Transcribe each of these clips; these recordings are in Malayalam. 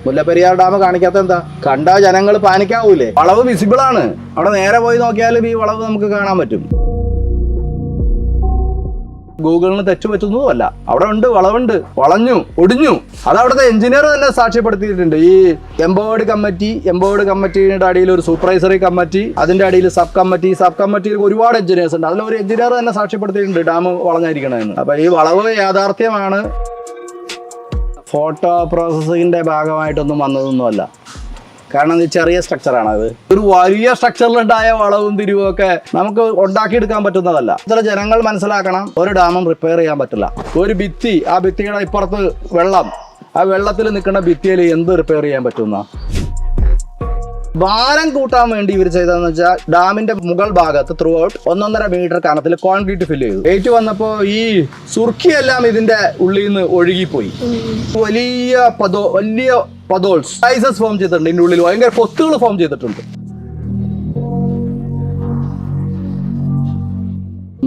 മുല്ലപ്പെരിയാർ ഡാം കാണിക്കാത്ത എന്താ? കണ്ടാ ജനങ്ങൾ പാനിക്കാവൂലേ? വളവ് വിസിബിൾ ആണ്. അവിടെ നേരെ പോയി നോക്കിയാലും ഈ വളവ് നമുക്ക് കാണാൻ പറ്റും. ഗൂഗിളിന് തെറ്റ് പറ്റുന്നതുമല്ല. അവിടെ ഉണ്ട്, വളവുണ്ട്, വളഞ്ഞു ഒടിഞ്ഞു. അത് അവിടുത്തെ എഞ്ചിനീയർ തന്നെ സാക്ഷ്യപ്പെടുത്തിയിട്ടുണ്ട്. ഈ എംപവേർഡ് കമ്മിറ്റിയുടെ അടിയിൽ ഒരു സൂപ്പർവൈസറി കമ്മിറ്റി, അതിന്റെ അടിയിൽ സബ് കമ്മിറ്റിയിൽ ഒരുപാട് എഞ്ചിനീയേഴ്സ് ഉണ്ട്. അതിലൊരു എഞ്ചിനീയർ തന്നെ സാക്ഷ്യപ്പെടുത്തിയിട്ടുണ്ട് ഡാം വളഞ്ഞിരിക്കണമെന്ന്. അപ്പൊ ഈ വളവ് യാഥാർത്ഥ്യമാണ്. ഫോട്ടോ പ്രോസസ്സിങ്ങിന്റെ ഭാഗമായിട്ടൊന്നും വന്നതൊന്നുമല്ല. കാരണം ഇത് ചെറിയ സ്ട്രക്ചറാണ്. അത് ഒരു വലിയ സ്ട്രക്ചറിലുണ്ടായ വളവും തിരിവും ഒക്കെ നമുക്ക് ഉണ്ടാക്കിയെടുക്കാൻ പറ്റുന്നതല്ല. ഇത്ര ജനങ്ങൾ മനസ്സിലാക്കണം, ഒരു ഡാമും റിപ്പയർ ചെയ്യാൻ പറ്റില്ല. ഒരു ഭിത്തി, ആ ഭിത്തിയുടെ ഇപ്പുറത്ത് വെള്ളം, ആ വെള്ളത്തിൽ നിൽക്കുന്ന ഭിത്തിയിൽ എന്ത് റിപ്പയർ ചെയ്യാൻ പറ്റുന്ന? ഭാരം കൂട്ടാൻ വേണ്ടി ഇവർ ചെയ്തതെന്ന് വെച്ചാൽ ഡാമിന്റെ മുകൾ ഭാഗത്ത് ത്രൂ ഔട്ട് 1.5 മീറ്റർ കനത്തിൽ കോൺക്രീറ്റ് ഫില്ല് ചെയ്തു. ഏറ്റു വന്നപ്പോ ഈ സുർക്കിയെല്ലാം ഇതിന്റെ ഉള്ളിൽ നിന്ന് ഒഴുകിപ്പോയി. വലിയ പതോൾസ് സൈസസ് ഫോം ചെയ്തിട്ടുണ്ട്. ഇതിന്റെ ഉള്ളിൽ ഭയങ്കര പൊത്തുകൾ ഫോം ചെയ്തിട്ടുണ്ട്.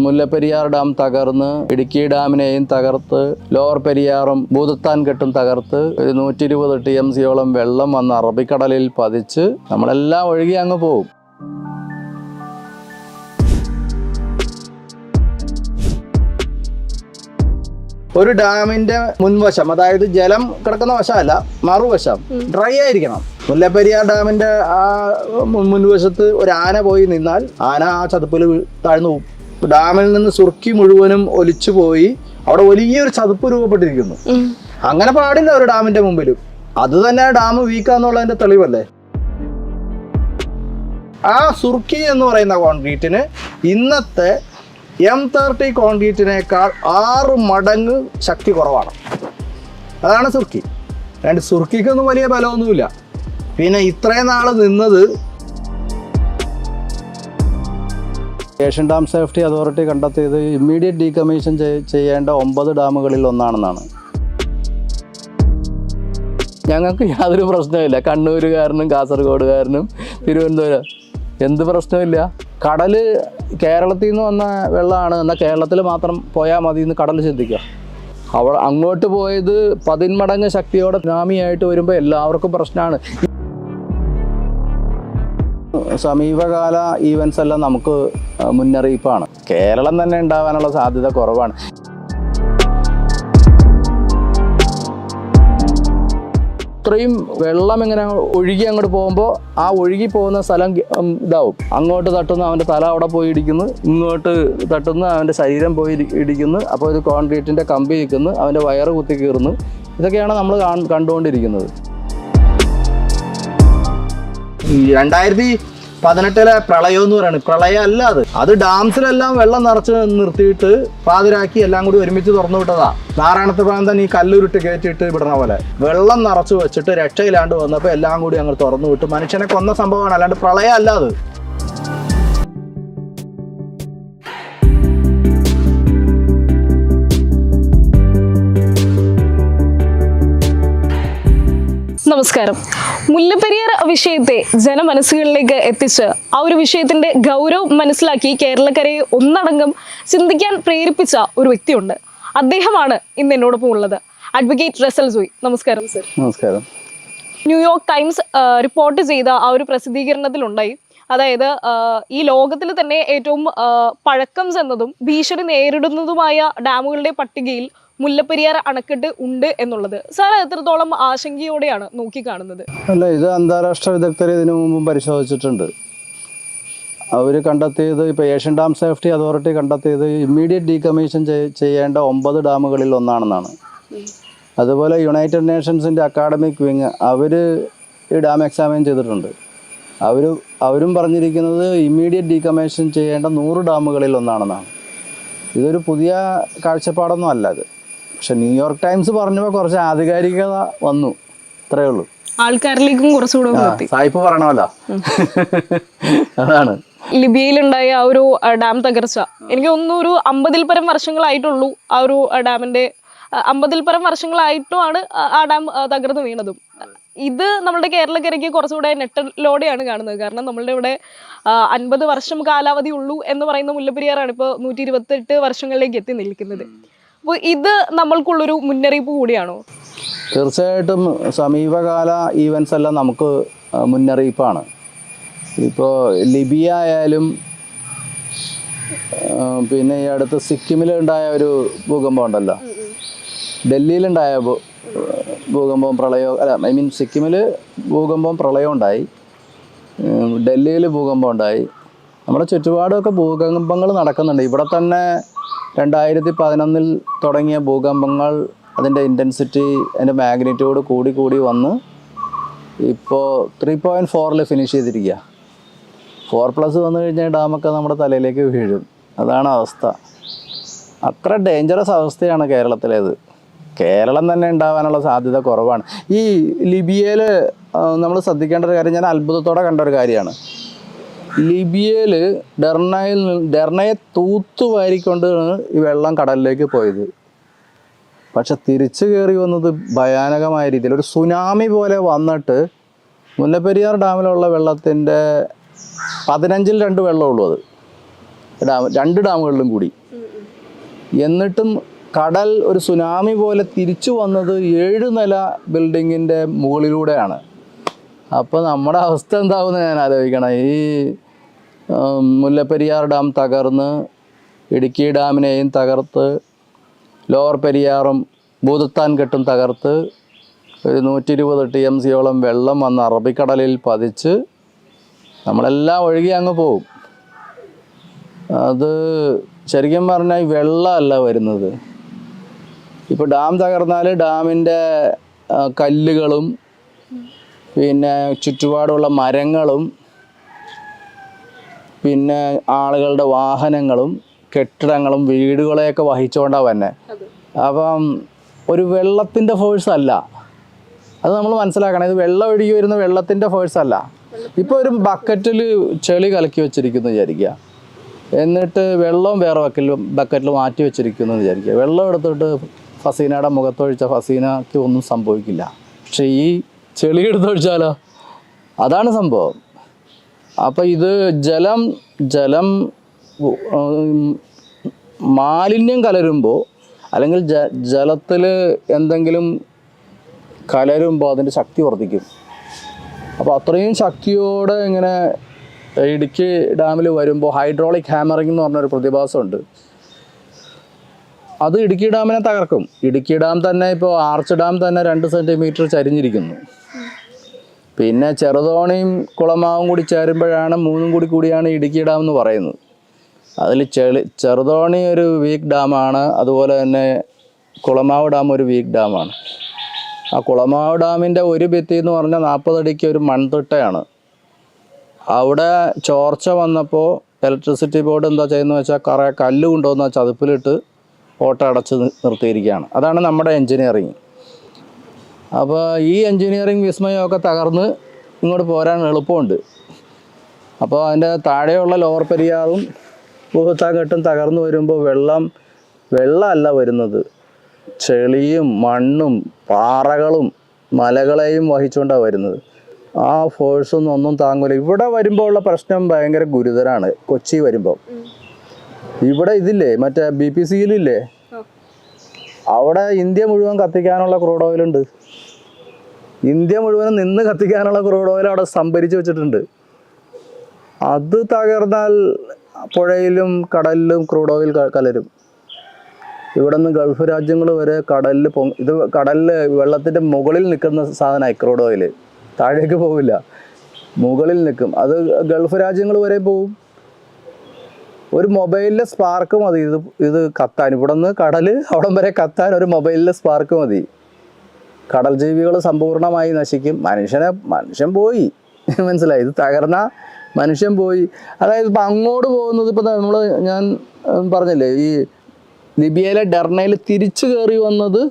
മുല്ലപ്പെരിയാർ ഡാം തകർന്ന് ഇടുക്കി ഡാമിനെയും തകർത്ത് ലോവർ പെരിയാറും ഭൂതത്താൻ കെട്ടും തകർത്ത് 120 TMCയോളം വെള്ളം വന്ന് അറബിക്കടലിൽ പതിച്ച് നമ്മളെല്ലാം ഒഴുകി അങ്ങ് പോകും. ഒരു ഡാമിന്റെ മുൻവശം, അതായത് ജലം കിടക്കുന്ന വശമല്ല, മറുവശം ഡ്രൈ ആയിരിക്കണം. മുല്ലപ്പെരിയാർ ഡാമിന്റെ ആ മുൻവശത്ത് ഒരു ആന പോയി നിന്നാൽ ആന ആ ചതുപ്പിൽ താഴ്ന്നു പോകും. ഡാമിൽ നിന്ന് സുർക്കി മുഴുവനും ഒലിച്ചു പോയി അവിടെ വലിയൊരു ചതുപ്പ് രൂപപ്പെട്ടിരിക്കുന്നു. അങ്ങനെ പാടില്ല ഒരു ഡാമിന്റെ മുമ്പിലും. അത് തന്നെ ഡാം വീക്കാന്നുള്ളതിന്റെ തെളിവല്ലേ? ആ സുർക്കി എന്ന് പറയുന്ന കോൺക്രീറ്റിന് ഇന്നത്തെ M30 കോൺക്രീറ്റിനേക്കാൾ 6 മടങ്ങ് ശക്തി കുറവാണ്. അതാണ് സുർക്കി. രണ്ട് സുർക്കിക്കൊന്നും വലിയ ബലമൊന്നുമില്ല. പിന്നെ ഇത്രയും നാൾ നിന്നത് ഏഷ്യൻ ഡാം സേഫ്റ്റി അതോറിറ്റി കണ്ടെത്തിയത് ഇമ്മീഡിയറ്റ് ഡീകമ്മീഷൻ ചെയ്യേണ്ട 9 ഡാമുകളിൽ ഒന്നാണെന്നാണ്. ഞങ്ങൾക്ക് യാതൊരു പ്രശ്നമില്ല. കണ്ണൂരുകാരനും കാസർഗോഡുകാരനും തിരുവനന്തപുരം എന്ത് പ്രശ്നമില്ല. കടല് കേരളത്തിൽ നിന്ന് വന്ന വെള്ളമാണ്. എന്നാൽ കേരളത്തിൽ മാത്രം പോയാൽ മതി എന്ന് കടൽ ചിന്തിക്കുക. അങ്ങോട്ട് പോയത് 10 മടങ്ങ് ശക്തിയോടെ സുനാമിയായിട്ട് വരുമ്പോൾ എല്ലാവർക്കും പ്രശ്നമാണ്. സമീപകാല ഈവൻസ് എല്ലാം നമുക്ക് മുന്നറിയിപ്പാണ്. കേരളം തന്നെ ഉണ്ടാവാനുള്ള സാധ്യത കുറവാണ്. ഇത്രയും വെള്ളം ഇങ്ങനെ ഒഴുകി അങ്ങോട്ട് പോകുമ്പോൾ ആ ഒഴുകി പോകുന്ന സ്ഥലം ഇതാവും. അങ്ങോട്ട് തട്ടുന്ന അവൻ്റെ തല അവിടെ പോയി ഇടിക്കുന്നു, ഇങ്ങോട്ട് തട്ടുന്ന അവൻ്റെ ശരീരം പോയി ഇടിക്കുന്നു. അപ്പോൾ ഇത് കോൺക്രീറ്റിൻ്റെ കമ്പി നിൽക്കുന്നു, അവൻ്റെ വയറ് കുത്തി കീറുന്നു. ഇതൊക്കെയാണ് നമ്മൾ കണ്ടുകൊണ്ടിരിക്കുന്നത്. 2018 പ്രളയം എന്ന് പറയുന്നത് പ്രളയം അല്ല. അത് ഡാംസിലെല്ലാം വെള്ളം നിറച്ച് നിർത്തിയിട്ട് പാതിരാക്കി എല്ലാം കൂടി ഒരുമിച്ച് തുറന്നു വിട്ടതാ. നാരായണത്ത് പ്രാന്തൻ ഈ കല്ലുരുട്ട് കയറ്റിയിട്ട് വിടുന്ന പോലെ വെള്ളം നിറച്ച് വെച്ചിട്ട് രക്ഷയില്ലാണ്ട് വന്നപ്പോൾ എല്ലാം കൂടി അങ്ങ് തുറന്നു വിട്ട് മനുഷ്യനെ കൊന്ന സംഭവമാണ്. അല്ലാണ്ട് പ്രളയം അല്ല അത്. നമസ്കാരം. മുല്ലപ്പെരിയാർ വിഷയത്തെ ജനമനസ്സുകളിലേക്ക് എത്തിച്ച് ആ ഒരു വിഷയത്തിന്റെ ഗൗരവം മനസ്സിലാക്കി കേരളക്കരയെ ഒന്നടങ്കം ചിന്തിക്കാൻ പ്രേരിപ്പിച്ച ഒരു വ്യക്തിയുണ്ട്. അദ്ദേഹമാണ് ഇന്ന് എന്നോടൊപ്പം ഉള്ളത്. അഡ്വക്കേറ്റ് റസൽ ജോയ്. നമസ്കാരം സർ. നമസ്കാരം. ന്യൂയോർക്ക് ടൈംസ് റിപ്പോർട്ട് ചെയ്ത ആ ഒരു പ്രസിദ്ധീകരണത്തിലുണ്ടായി, അതായത് ഈ ലോകത്തിൽ തന്നെ ഏറ്റവും പഴക്കം ചെന്നതും ഭീഷണി നേരിടുന്നതുമായ ഡാമുകളുടെ പട്ടികയിൽ മുല്ലപ്പെരിയാർ അണക്കെട്ട് ഉണ്ട് എന്നുള്ളത്. സാർ എത്രത്തോളം ആശങ്കയോടെയാണ് നോക്കിക്കാണുന്നത്? അല്ല, ഇത് അന്താരാഷ്ട്ര വിദഗ്ധർ ഇതിനു മുമ്പും പരിശോധിച്ചിട്ടുണ്ട്. അവർ കണ്ടെത്തിയത്, ഇപ്പോൾ ഏഷ്യൻ ഡാം സേഫ്റ്റി അതോറിറ്റി കണ്ടെത്തിയത് ഇമ്മീഡിയറ്റ് ഡീകമ്മീഷൻ ചെയ്യേണ്ട 9 ഡാമുകളിൽ ഒന്നാണെന്നാണ്. അതുപോലെ യുണൈറ്റഡ് നേഷൻസിൻ്റെ അക്കാഡമിക് വിങ് അവർ ഈ ഡാം എക്സാമിൻ ചെയ്തിട്ടുണ്ട്. അവരും പറഞ്ഞിരിക്കുന്നത് ഇമ്മീഡിയറ്റ് ഡീകമ്മീഷൻ ചെയ്യേണ്ട 100 ഡാമുകളിൽ ഒന്നാണെന്നാണ്. ഇതൊരു പുതിയ കാഴ്ചപ്പാടൊന്നും അല്ല ഇത്. പക്ഷെ ന്യൂയോർക്ക് ടൈംസ് പറഞ്ഞപ്പോൾ കുറച്ച് ആധികാരികത വന്നു, അത്രയേ ഉള്ളൂ. ആൾക്കാരിലേക്കും കുറച്ചുകൂടെ സായിപ്പ് പറയണമല്ലോ, അതാണ്. ലിബിയയിലുണ്ടായ ആ ഒരു ഡാം തകർച്ച എനിക്ക് തോന്നുന്നു ഒരു 50-ൽ പരം വർഷങ്ങളായിട്ടുള്ളൂ. ആ ഒരു ഡാമിന്റെ 50-ൽ പരം വർഷങ്ങളായിട്ടുമാണ് ആ ഡാം തകർന്നു വീണതും. ഇത് നമ്മുടെ കേരളക്കരയ്ക്ക് കുറച്ചുകൂടെ നെട്ടലോടെയാണ് കാണുന്നത്. കാരണം നമ്മളുടെ ഇവിടെ 50 വർഷം കാലാവധി ഉള്ളൂ എന്ന് പറയുന്ന മുല്ലപ്പെരിയാറാണ് ഇപ്പോൾ 128 വർഷങ്ങളിലേക്ക് എത്തി നിൽക്കുന്നത്. അപ്പോൾ ഇത് നമ്മൾക്കുള്ളൊരു മുന്നറിയിപ്പ് കൂടിയാണോ? തീർച്ചയായിട്ടും സമീപകാല ഈവൻസ് എല്ലാം നമുക്ക് മുന്നറിയിപ്പാണ്. ഇപ്പോൾ ലിബിയ ആയാലും പിന്നെ ഈ അടുത്ത് സിക്കിമിലുണ്ടായ ഒരു ഭൂകമ്പം ഉണ്ടല്ലോ, ഡൽഹിയിലുണ്ടായ ഭൂകമ്പവും പ്രളയവും, അല്ല ഐ മീൻ സിക്കിമിൽ ഭൂകമ്പവും പ്രളയവും ഉണ്ടായി, ഡൽഹിയിൽ ഭൂകമ്പം ഉണ്ടായി. നമ്മുടെ ചുറ്റുപാടുമൊക്കെ ഭൂകമ്പങ്ങൾ നടക്കുന്നുണ്ട്. ഇവിടെ തന്നെ 2011 തുടങ്ങിയ ഭൂകമ്പങ്ങൾ അതിൻ്റെ ഇൻറ്റൻസിറ്റി, അതിൻ്റെ മാഗ്നിറ്റ്യൂഡ് കൂടി കൂടി വന്ന് ഇപ്പോൾ 3.4 ഫിനിഷ് ചെയ്തിരിക്കുക. 4+ വന്നു കഴിഞ്ഞാൽ ഡാമൊക്കെ നമ്മുടെ തലയിലേക്ക് വീഴും. അതാണ് അവസ്ഥ. അത്ര ഡേഞ്ചറസ് അവസ്ഥയാണ് കേരളത്തിലേത്. കേരളം തന്നെ ഉണ്ടാകാനുള്ള സാധ്യത കുറവാണ്. ഈ ലിബിയയിൽ നമ്മൾ ശ്രദ്ധിക്കേണ്ട ഒരു കാര്യം, ഞാൻ അത്ഭുതത്തോടെ കണ്ട ഒരു കാര്യമാണ്. ലിബിയയിൽ ഡെർണയെ തൂത്തുവാരിക്കൊണ്ട് ഈ വെള്ളം കടലിലേക്ക് പോയത്. പക്ഷെ തിരിച്ചു കയറി വന്നത് ഭയാനകമായ രീതിയിൽ ഒരു സുനാമി പോലെ വന്നിട്ട് മുല്ലപ്പെരിയാർ ഡാമിലുള്ള വെള്ളത്തിൻ്റെ 15ൽ 2 വെള്ളമുള്ളൂ. അത് രണ്ട് ഡാമുകളിലും കൂടി. എന്നിട്ടും കടൽ ഒരു സുനാമി പോലെ തിരിച്ചു വന്നത് 7 നില ബിൽഡിങ്ങിൻ്റെ മുകളിലൂടെയാണ്. അപ്പോൾ നമ്മുടെ അവസ്ഥ എന്താവുമെന്ന് ഞാൻ ആലോചിക്കണം. ഈ മുല്ലപ്പെരിയാർ ഡാം തകർന്ന് ഇടുക്കി ഡാമിനെയും തകർത്ത്, ലോവർ പെരിയാറും ഭൂതത്താൻ കെട്ടും തകർത്ത്, ഒരു 120 TMCയോളം വെള്ളം വന്ന് അറബിക്കടലിൽ പതിച്ച് നമ്മളെല്ലാം ഒഴുകി അങ്ങ് പോവും. അത് ശരിക്കും പറഞ്ഞാൽ ഈ വെള്ളമല്ല വരുന്നത്. ഇപ്പോൾ ഡാം തകർന്നാൽ ഡാമിൻ്റെ കല്ലുകളും പിന്നെ ചുറ്റുപാടുള്ള മരങ്ങളും പിന്നെ ആളുകളുടെ വാഹനങ്ങളും കെട്ടിടങ്ങളും വീടുകളെയൊക്കെ വഹിച്ചുകൊണ്ടാണ് തന്നെ. അപ്പം ഒരു വെള്ളത്തിൻ്റെ ഫോഴ്സ് അല്ല, അത് നമ്മൾ മനസ്സിലാക്കണം. ഇത് വെള്ളം ഒഴുകി വരുന്ന വെള്ളത്തിൻ്റെ ഫോഴ്സ് അല്ല. ഇപ്പോൾ ഒരു ബക്കറ്റിൽ ചെളി കലക്കി വെച്ചിരിക്കുന്നു വിചാരിക്കുക, എന്നിട്ട് വെള്ളം വേറെ ബക്കറ്റിൽ മാറ്റി വെച്ചിരിക്കുന്നു വിചാരിക്കുക. വെള്ളം എടുത്തിട്ട് ഫസീനയുടെ മുഖത്തൊഴിച്ച ഫസീനയ്ക്ക് ഒന്നും സംഭവിക്കില്ല. പക്ഷേ ഈ ചെളി എടുത്തൊഴിച്ചാലോ, അതാണ് സംഭവം. അപ്പോൾ ഇത് ജലം മാലിന്യം കലരുമ്പോൾ, അല്ലെങ്കിൽ ജലത്തിൽ എന്തെങ്കിലും കലരുമ്പോൾ അതിൻ്റെ ശക്തി വർദ്ധിക്കും. അപ്പോൾ അത്രയും ശക്തിയോടെ ഇങ്ങനെ ഇടുക്കി ഡാമിൽ വരുമ്പോൾ ഹൈഡ്രോളിക് ഹാമറിംഗ് എന്ന് പറഞ്ഞൊരു പ്രതിഭാസമുണ്ട്. അത് ഇടുക്കി ഡാമിനെ തകർക്കും. ഇടുക്കി ഡാം തന്നെ ഇപ്പോൾ ആർച്ച് ഡാം തന്നെ 2 സെൻറ്റിമീറ്റർ ചരിഞ്ഞിരിക്കുന്നു. പിന്നെ ചെറുതോണിയും കുളമാവും കൂടി ചേരുമ്പോഴാണ് 3 കൂടിയാണ് ഇടുക്കി ഡാം എന്ന് പറയുന്നത്. അതിൽ ചെറുതോണി ഒരു വീക്ക് ഡാമാണ്, അതുപോലെ തന്നെ കുളമാവ് ഡാം ഒരു വീക്ക് ഡാമാണ്. ആ കുളമാവ് ഡാമിൻ്റെ ഒരു ഭിത്തി എന്ന് പറഞ്ഞാൽ 40 അടിക്ക് ഒരു മൺതിട്ടയാണ്. അവിടെ ചോർച്ച വന്നപ്പോൾ ഇലക്ട്രിസിറ്റി ബോർഡ് എന്താ ചെയ്യുന്നത് വെച്ചാൽ കുറേ കല്ല് കൊണ്ടുവന്ന ചതുപ്പിലിട്ട് ഓട്ട അടച്ച് നിർത്തിയിരിക്കുകയാണ്. അതാണ് നമ്മുടെ എൻജിനീയറിങ്. അപ്പോൾ ഈ എൻജിനീയറിങ് വിസ്മയമൊക്കെ തകർന്ന് ഇങ്ങോട്ട് പോരാൻ എളുപ്പമുണ്ട്. അപ്പോൾ അതിൻ്റെ താഴെയുള്ള ലോവർ പെരിയാറും ഭൂതത്താൻകെട്ടും തകർന്നു വരുമ്പോൾ വെള്ളമല്ല വരുന്നത്, ചെളിയും മണ്ണും പാറകളും മലകളെയും വഹിച്ചുകൊണ്ടാണ് വരുന്നത്. ആ ഫോഴ്സൊന്നും ഒന്നും താങ്ങൂല. ഇവിടെ വരുമ്പോൾ ഉള്ള പ്രശ്നം ഭയങ്കര ഗുരുതരമാണ്. കൊച്ചി വരുമ്പോൾ ഇവിടെ ഇതില്ലേ, മറ്റേ BPCL-ഇല്ലേ, അവിടെ ഇന്ത്യ മുഴുവൻ കത്തിക്കാനുള്ള ക്രൂഡ് ഓയിലുണ്ട്. ഇന്ത്യ മുഴുവൻ നിന്ന് കത്തിക്കാനുള്ള ക്രൂഡ് ഓയിൽ അവിടെ സംഭരിച്ച് വെച്ചിട്ടുണ്ട്. അത് തകർന്നാൽ പുഴയിലും കടലിലും ക്രൂഡ് ഓയിൽ കലരും. ഇവിടെ നിന്ന് ഗൾഫ് രാജ്യങ്ങൾ വരെ കടലിൽ ഇത് കടലിൽ വെള്ളത്തിൻ്റെ മുകളിൽ നിൽക്കുന്ന സാധനമായി ക്രൂഡ് ഓയിൽ. താഴേക്ക് പോവില്ല, മുകളിൽ നിൽക്കും. അത് ഗൾഫ് രാജ്യങ്ങൾ വരെ പോവും. ഒരു മൊബൈലിലെ സ്പാർക്ക് മതി ഇത് കത്താൻ. ഇവിടെ നിന്ന് കടൽ അവിടം വരെ കത്താൻ ഒരു മൊബൈലിലെ സ്പാർക്ക് മതി. കടൽ ജീവികൾ സമ്പൂർണ്ണമായി നശിക്കും. മനുഷ്യൻ പോയി, മനസ്സിലായി. ഇത് തകർന്ന മനുഷ്യൻ പോയി. അതായത് ഇപ്പം അങ്ങോട്ട് പോകുന്നത്, ഇപ്പം ഞാൻ പറഞ്ഞില്ലേ, ഈ ലിബിയയിലെ ഡെർണയിൽ തിരിച്ചു കയറി വന്നത്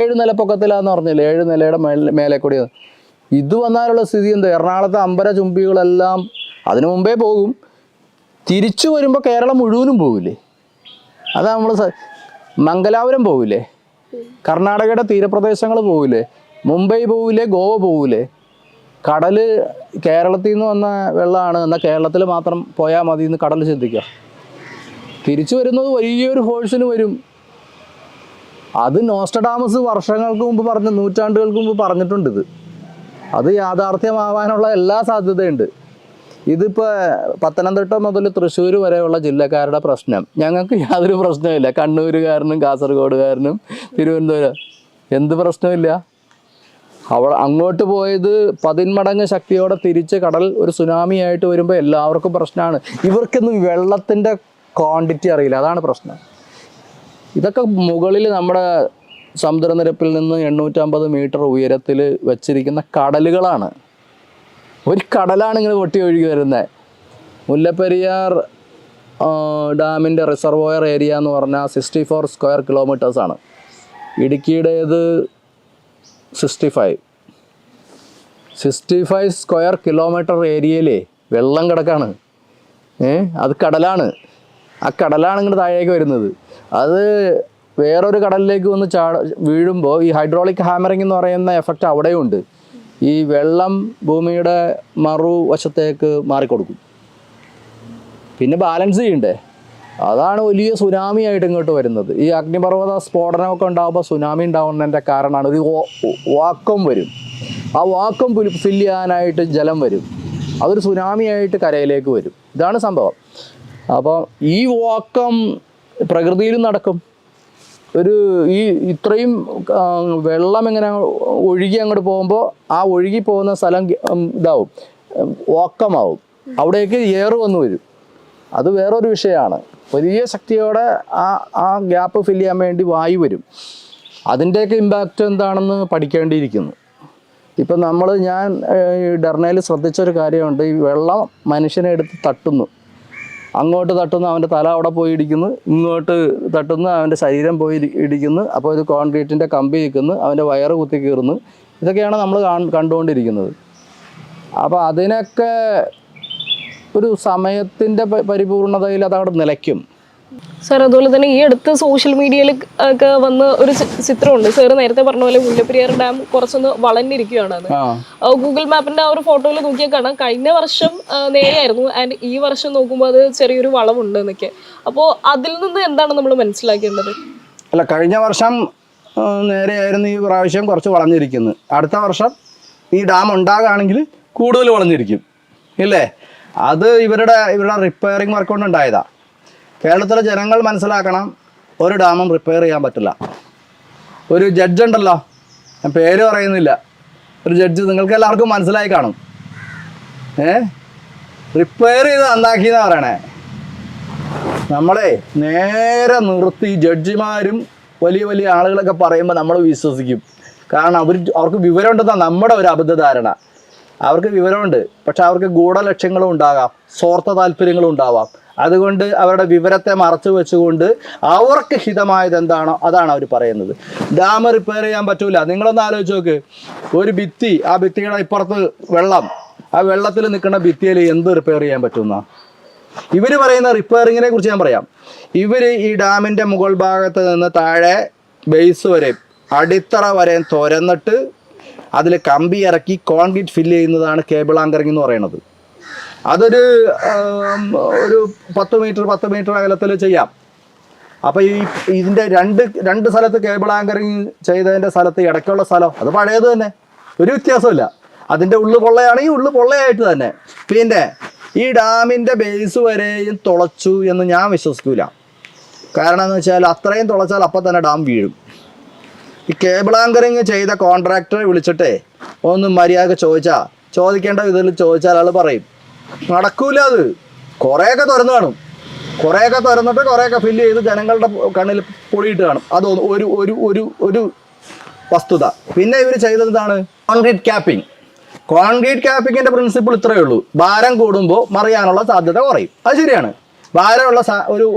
7 നില പൊക്കത്തിലാന്ന് പറഞ്ഞില്ലേ, 7 നിലയുടെ മേലെ കൂടി. ഇത് വന്നാലുള്ള സ്ഥിതി എന്താ? എറണാകുളത്തെ അമ്പര ചുംബികളെല്ലാം അതിനു മുമ്പേ പോകും. തിരിച്ചു വരുമ്പോൾ കേരളം മുഴുവനും പോകില്ലേ? അതാ നമ്മൾ മംഗലാപുരം പോകില്ലേ, കർണാടകയുടെ തീരപ്രദേശങ്ങൾ പോകില്ലേ, മുംബൈ പോകില്ലേ, ഗോവ പോകില്ലേ? കടൽ കേരളത്തിൽ നിന്ന് വന്ന വെള്ളമാണ്, എന്നാൽ കേരളത്തിൽ മാത്രം പോയാൽ മതി എന്ന് കടൽ ചിന്തിക്കുക. തിരിച്ചു വരുന്നത് വലിയൊരു ഫോഴ്സിന് വരും. അത് നോസ്ട്രഡാമസ് വർഷങ്ങൾക്ക് മുമ്പ് നൂറ്റാണ്ടുകൾക്ക് മുമ്പ് പറഞ്ഞിട്ടുണ്ട്. അത് യാഥാർത്ഥ്യമാവാനുള്ള എല്ലാ സാധ്യതയുണ്ട്. ഇതിപ്പോൾ പത്തനംതിട്ട മുതൽ തൃശ്ശൂർ വരെയുള്ള ജില്ലക്കാരുടെ പ്രശ്നം ഞങ്ങൾക്ക് യാതൊരു പ്രശ്നമില്ല. കണ്ണൂരുകാരനും കാസർഗോഡുകാരനും തിരുവനന്തപുരം എന്ത് പ്രശ്നമില്ല. അങ്ങോട്ട് പോയത് 10 മടങ്ങ് ശക്തിയോടെ തിരിച്ച് കടൽ ഒരു സുനാമി ആയിട്ട് വരുമ്പോൾ എല്ലാവർക്കും പ്രശ്നമാണ്. ഇവർക്കൊന്നും വെള്ളത്തിൻ്റെ ക്വാണ്ടിറ്റി അറിയില്ല, അതാണ് പ്രശ്നം. ഇതൊക്കെ മുകളിൽ നമ്മുടെ സമുദ്രനിരപ്പിൽ നിന്ന് 850 മീറ്റർ ഉയരത്തിൽ വെച്ചിരിക്കുന്ന കടലുകളാണ്. ഒരു കടലാണ് ഇങ്ങനെ പൊട്ടി ഒഴുകി വരുന്നത്. മുല്ലപ്പെരിയാർ ഡാമിൻ്റെ റിസർവോയർ ഏരിയ എന്ന് പറഞ്ഞാൽ 64 സ്ക്വയർ കിലോമീറ്റേഴ്സാണ്. ഇടുക്കിയുടേത് 65 സ്ക്വയർ കിലോമീറ്റർ ഏരിയയിലേ വെള്ളം കിടക്കാണ്. അത് കടലാണ്. ആ കടലാണ് ഇങ്ങോട്ട് താഴേക്ക് വരുന്നത്. അത് വേറൊരു കടലിലേക്ക് വന്ന് വീഴുമ്പോൾ ഈ ഹൈഡ്രോളിക് ഹാമറിംഗ് എന്ന് പറയുന്ന എഫക്റ്റ് അവിടെയുണ്ട്. ഈ വെള്ളം ഭൂമിയുടെ മറുവശത്തേക്ക് മാറിക്കൊടുക്കും. പിന്നെ ബാലൻസ് ചെയ്യണ്ടേ, അതാണ് വലിയ സുനാമി ആയിട്ട് ഇങ്ങോട്ട് വരുന്നത്. ഈ അഗ്നിപർവ്വത സ്ഫോടനമൊക്കെ ഉണ്ടാകുമ്പോൾ സുനാമി ഉണ്ടാവുന്നതിൻ്റെ കാരണമാണ് ഒരു വാക്വം വരും. ആ വാക്വം ഫില്ല് ചെയ്യാനായിട്ട് ജലം വരും. അതൊരു സുനാമി ആയിട്ട് കരയിലേക്ക് വരും. ഇതാണ് സംഭവം. അപ്പോൾ ഈ വാക്വം പ്രകൃതിയിലും നടക്കും. ഇത്രയും വെള്ളം ഇങ്ങനെ ഒഴുകി അങ്ങോട്ട് പോകുമ്പോൾ ആ ഒഴുകി പോകുന്ന സ്ഥലം ഇതാവും, വാക്കമാവും. അവിടേക്ക് എയർ വന്നു വരും. അത് വേറൊരു വിഷയമാണ്. വലിയ ശക്തിയോടെ ആ ഗ്യാപ്പ് ഫില്ല് ചെയ്യാൻ വേണ്ടി വായു വരും. അതിൻ്റെയൊക്കെ ഇമ്പാക്റ്റ് എന്താണെന്ന് പഠിക്കേണ്ടിയിരിക്കുന്നു. ഇപ്പം ഞാൻ ഡെർണയിൽ ശ്രദ്ധിച്ചൊരു കാര്യമുണ്ട്. ഈ വെള്ളം മനുഷ്യനെ എടുത്ത് തട്ടുന്നു. അങ്ങോട്ട് തട്ടുന്നു, അവൻ്റെ തല അവിടെ പോയി ഇടിക്കുന്നു. ഇങ്ങോട്ട് തട്ടുന്നു, അവൻ്റെ ശരീരം പോയി ഇടിക്കുന്നു. അപ്പോൾ ഇത് കോൺക്രീറ്റിൻ്റെ കമ്പി നിൽക്കുന്നു, അവൻ്റെ വയറ് കുത്തി കീറുന്നു. ഇതൊക്കെയാണ് നമ്മൾ കണ്ടുകൊണ്ടിരിക്കുന്നത്. അപ്പോൾ അതിനൊക്കെ ഒരു സമയത്തിൻ്റെ പരിപൂർണതയിൽ അതവിടെ നിലയ്ക്കും. സാർ, അതുപോലെ തന്നെ ഈ അടുത്ത് സോഷ്യൽ മീഡിയയിൽ ഒക്കെ വന്ന് ഒരു ചിത്രമുണ്ട്. സാർ നേരത്തെ പറഞ്ഞ പോലെ മുല്ലപ്പെരിയാർ ഡാം കുറച്ചൊന്ന് വളഞ്ഞിരിക്കുകയാണ്. ഗൂഗിൾ മാപ്പിന്റെ ആ ഒരു ഫോട്ടോയിൽ നോക്കിയാൽ കാണാം കഴിഞ്ഞ വർഷം നേരെയായിരുന്നു, ആൻഡ് ഈ വർഷം നോക്കുമ്പോൾ അത് ചെറിയൊരു വളവുണ്ട് എന്നൊക്കെ. അപ്പോൾ അതിൽ നിന്ന് എന്താണ് നമ്മൾ മനസ്സിലാക്കേണ്ടത്? അല്ല, കഴിഞ്ഞ വർഷം നേരെയായിരുന്നു, ഈ പ്രാവശ്യം കുറച്ച് വളഞ്ഞിരിക്കുന്നു. അടുത്ത വർഷം ഈ ഡാം ഉണ്ടാകുകയാണെങ്കിൽ കൂടുതൽ വളഞ്ഞിരിക്കും, ഇല്ലേ? അത് ഇവരുടെ റിപ്പയറിങ് വർക്ക് കൊണ്ട് ഉണ്ടായതാണ്. കേരളത്തിലെ ജനങ്ങൾ മനസ്സിലാക്കണം, ഒരു ഡാമും റിപ്പയർ ചെയ്യാൻ പറ്റില്ല. ഒരു ജഡ്ജ് ഉണ്ടല്ലോ, ഞാൻ പേര് പറയുന്നില്ല, ഒരു ജഡ്ജ് നിങ്ങൾക്ക് എല്ലാവർക്കും മനസ്സിലായി കാണും. റിപ്പയർ ചെയ്ത് നന്നാക്കിയെന്ന് പറയണേ. നമ്മളെ നേരെ നിർത്തി ജഡ്ജിമാരും വലിയ വലിയ ആളുകളൊക്കെ പറയുമ്പോൾ നമ്മൾ വിശ്വസിക്കും. കാരണം അവർക്ക് വിവരമുണ്ടെന്നാണ് നമ്മുടെ ഒരു അബദ്ധധാരണ. അവർക്ക് വിവരമുണ്ട്, പക്ഷെ അവർക്ക് ഗൂഢലക്ഷ്യങ്ങളും ഉണ്ടാകാം, സ്വാർത്ഥ താല്പര്യങ്ങളും ഉണ്ടാവാം. അതുകൊണ്ട് അവരുടെ വിവരത്തെ മറച്ചു വെച്ചുകൊണ്ട് അവർക്ക് ഹിതമായത് എന്താണോ അതാണ് അവർ പറയുന്നത്. ഡാം റിപ്പയർ ചെയ്യാൻ പറ്റൂല. നിങ്ങളൊന്ന് ആലോചിച്ച് നോക്ക്, ഒരു ഭിത്തി, ആ ഭിത്തിയുടെ ഇപ്പുറത്ത് വെള്ളം, ആ വെള്ളത്തിൽ നിൽക്കുന്ന ഭിത്തിയിൽ എന്ത് റിപ്പയർ ചെയ്യാൻ പറ്റുന്ന? ഇവർ പറയുന്ന റിപ്പയറിങ്ങിനെ കുറിച്ച് ഞാൻ പറയാം. ഇവർ ഈ ഡാമിൻ്റെ മുകൾ ഭാഗത്ത് നിന്ന് താഴെ ബേസ് വരെ, അടിത്തറ വരെ തുരന്നിട്ട് അതിൽ കമ്പി ഇറക്കി കോൺക്രീറ്റ് ഫില്ല് ചെയ്യുന്നതാണ് കേബിൾ ആങ്കറിങ് എന്ന് പറയുന്നത്. അതൊരു 10 മീറ്റർ അകലത്തിൽ ചെയ്യാം. അപ്പോൾ ഇതിൻ്റെ രണ്ട് സ്ഥലത്ത് കേബിൾ ആങ്കറിങ് ചെയ്തതിൻ്റെ സ്ഥലത്ത് ഇടയ്ക്കുള്ള സ്ഥലം അത് പഴയത് തന്നെ, ഒരു വ്യത്യാസമില്ല. അതിൻ്റെ ഉള്ളു പൊള്ളയാണെങ്കിൽ ഉള്ളു പൊള്ളയായിട്ട് തന്നെ. പിന്നെ ഈ ഡാമിൻ്റെ ബേസ് വരെയും തുളച്ചു എന്ന് ഞാൻ വിശ്വസിക്കില്ല. കാരണം എന്ന് വെച്ചാൽ അത്രയും തുളച്ചാൽ അപ്പം തന്നെ ഡാം വീഴും. ഈ കേബിൾ ആങ്കറിങ് ചെയ്ത കോൺട്രാക്ടറെ വിളിച്ചിട്ടേ ഒന്ന് മര്യാദ ചോദിക്കേണ്ട വിധത്തിൽ ചോദിച്ചാൽ ആൾ പറയും നടക്കൂല. അത് കുറേയൊക്കെ തുറന്നു കാണും, കുറേയൊക്കെ തുറന്നിട്ട് കുറേയൊക്കെ ഫില്ല് ചെയ്ത് ജനങ്ങളുടെ കണ്ണിൽ പൊടിയിട്ട് കാണും. അത് ഒരു വസ്തുത. പിന്നെ ഇവർ ചെയ്തതാണ് കോൺക്രീറ്റ് ക്യാപ്പിങ്ങിൻ്റെ പ്രിൻസിപ്പിൾ ഇത്രയേ ഉള്ളൂ. ഭാരം കൂടുമ്പോൾ മറിയാനുള്ള സാധ്യത കുറയും. അത് ശരിയാണ്. ഭാരമുള്ള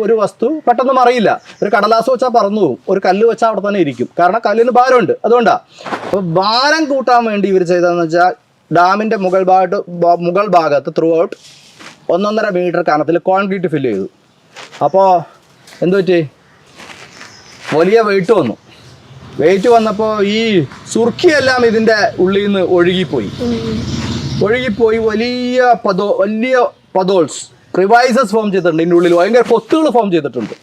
ഒരു വസ്തു പെട്ടെന്ന് മറിയില്ല. ഒരു കടലാസ് വെച്ചാൽ പറന്നു പോകും, ഒരു കല്ല് വെച്ചാൽ അവിടെ തന്നെ ഇരിക്കും. കാരണം കല്ലിന് ഭാരമുണ്ട്, അതുകൊണ്ടാണ്. അപ്പോൾ ഭാരം കൂട്ടാൻ വേണ്ടി ഇവർ ചെയ്തതെന്ന് വെച്ചാൽ ഡാമിൻ്റെ മുകൾ ഭാഗത്ത് ത്രൂ ഔട്ട് 1.5 മീറ്റർ കനത്തിൽ കോൺക്രീറ്റ് ഫില്ല് ചെയ്തു. അപ്പോൾ എന്തു പറ്റി? വലിയ വെയിറ്റ് വന്നപ്പോൾ ഈ സുർക്കിയെല്ലാം ഇതിൻ്റെ ഉള്ളിൽ നിന്ന് ഒഴുകിപ്പോയി. വലിയ പതോൾസ്, ക്രിവൈസസ് ഫോം ചെയ്തിട്ടുണ്ട്. ഇതിൻ്റെ ഉള്ളിൽ ഭയങ്കര പൊത്തുകൾ ഫോം ചെയ്തിട്ടുണ്ട്.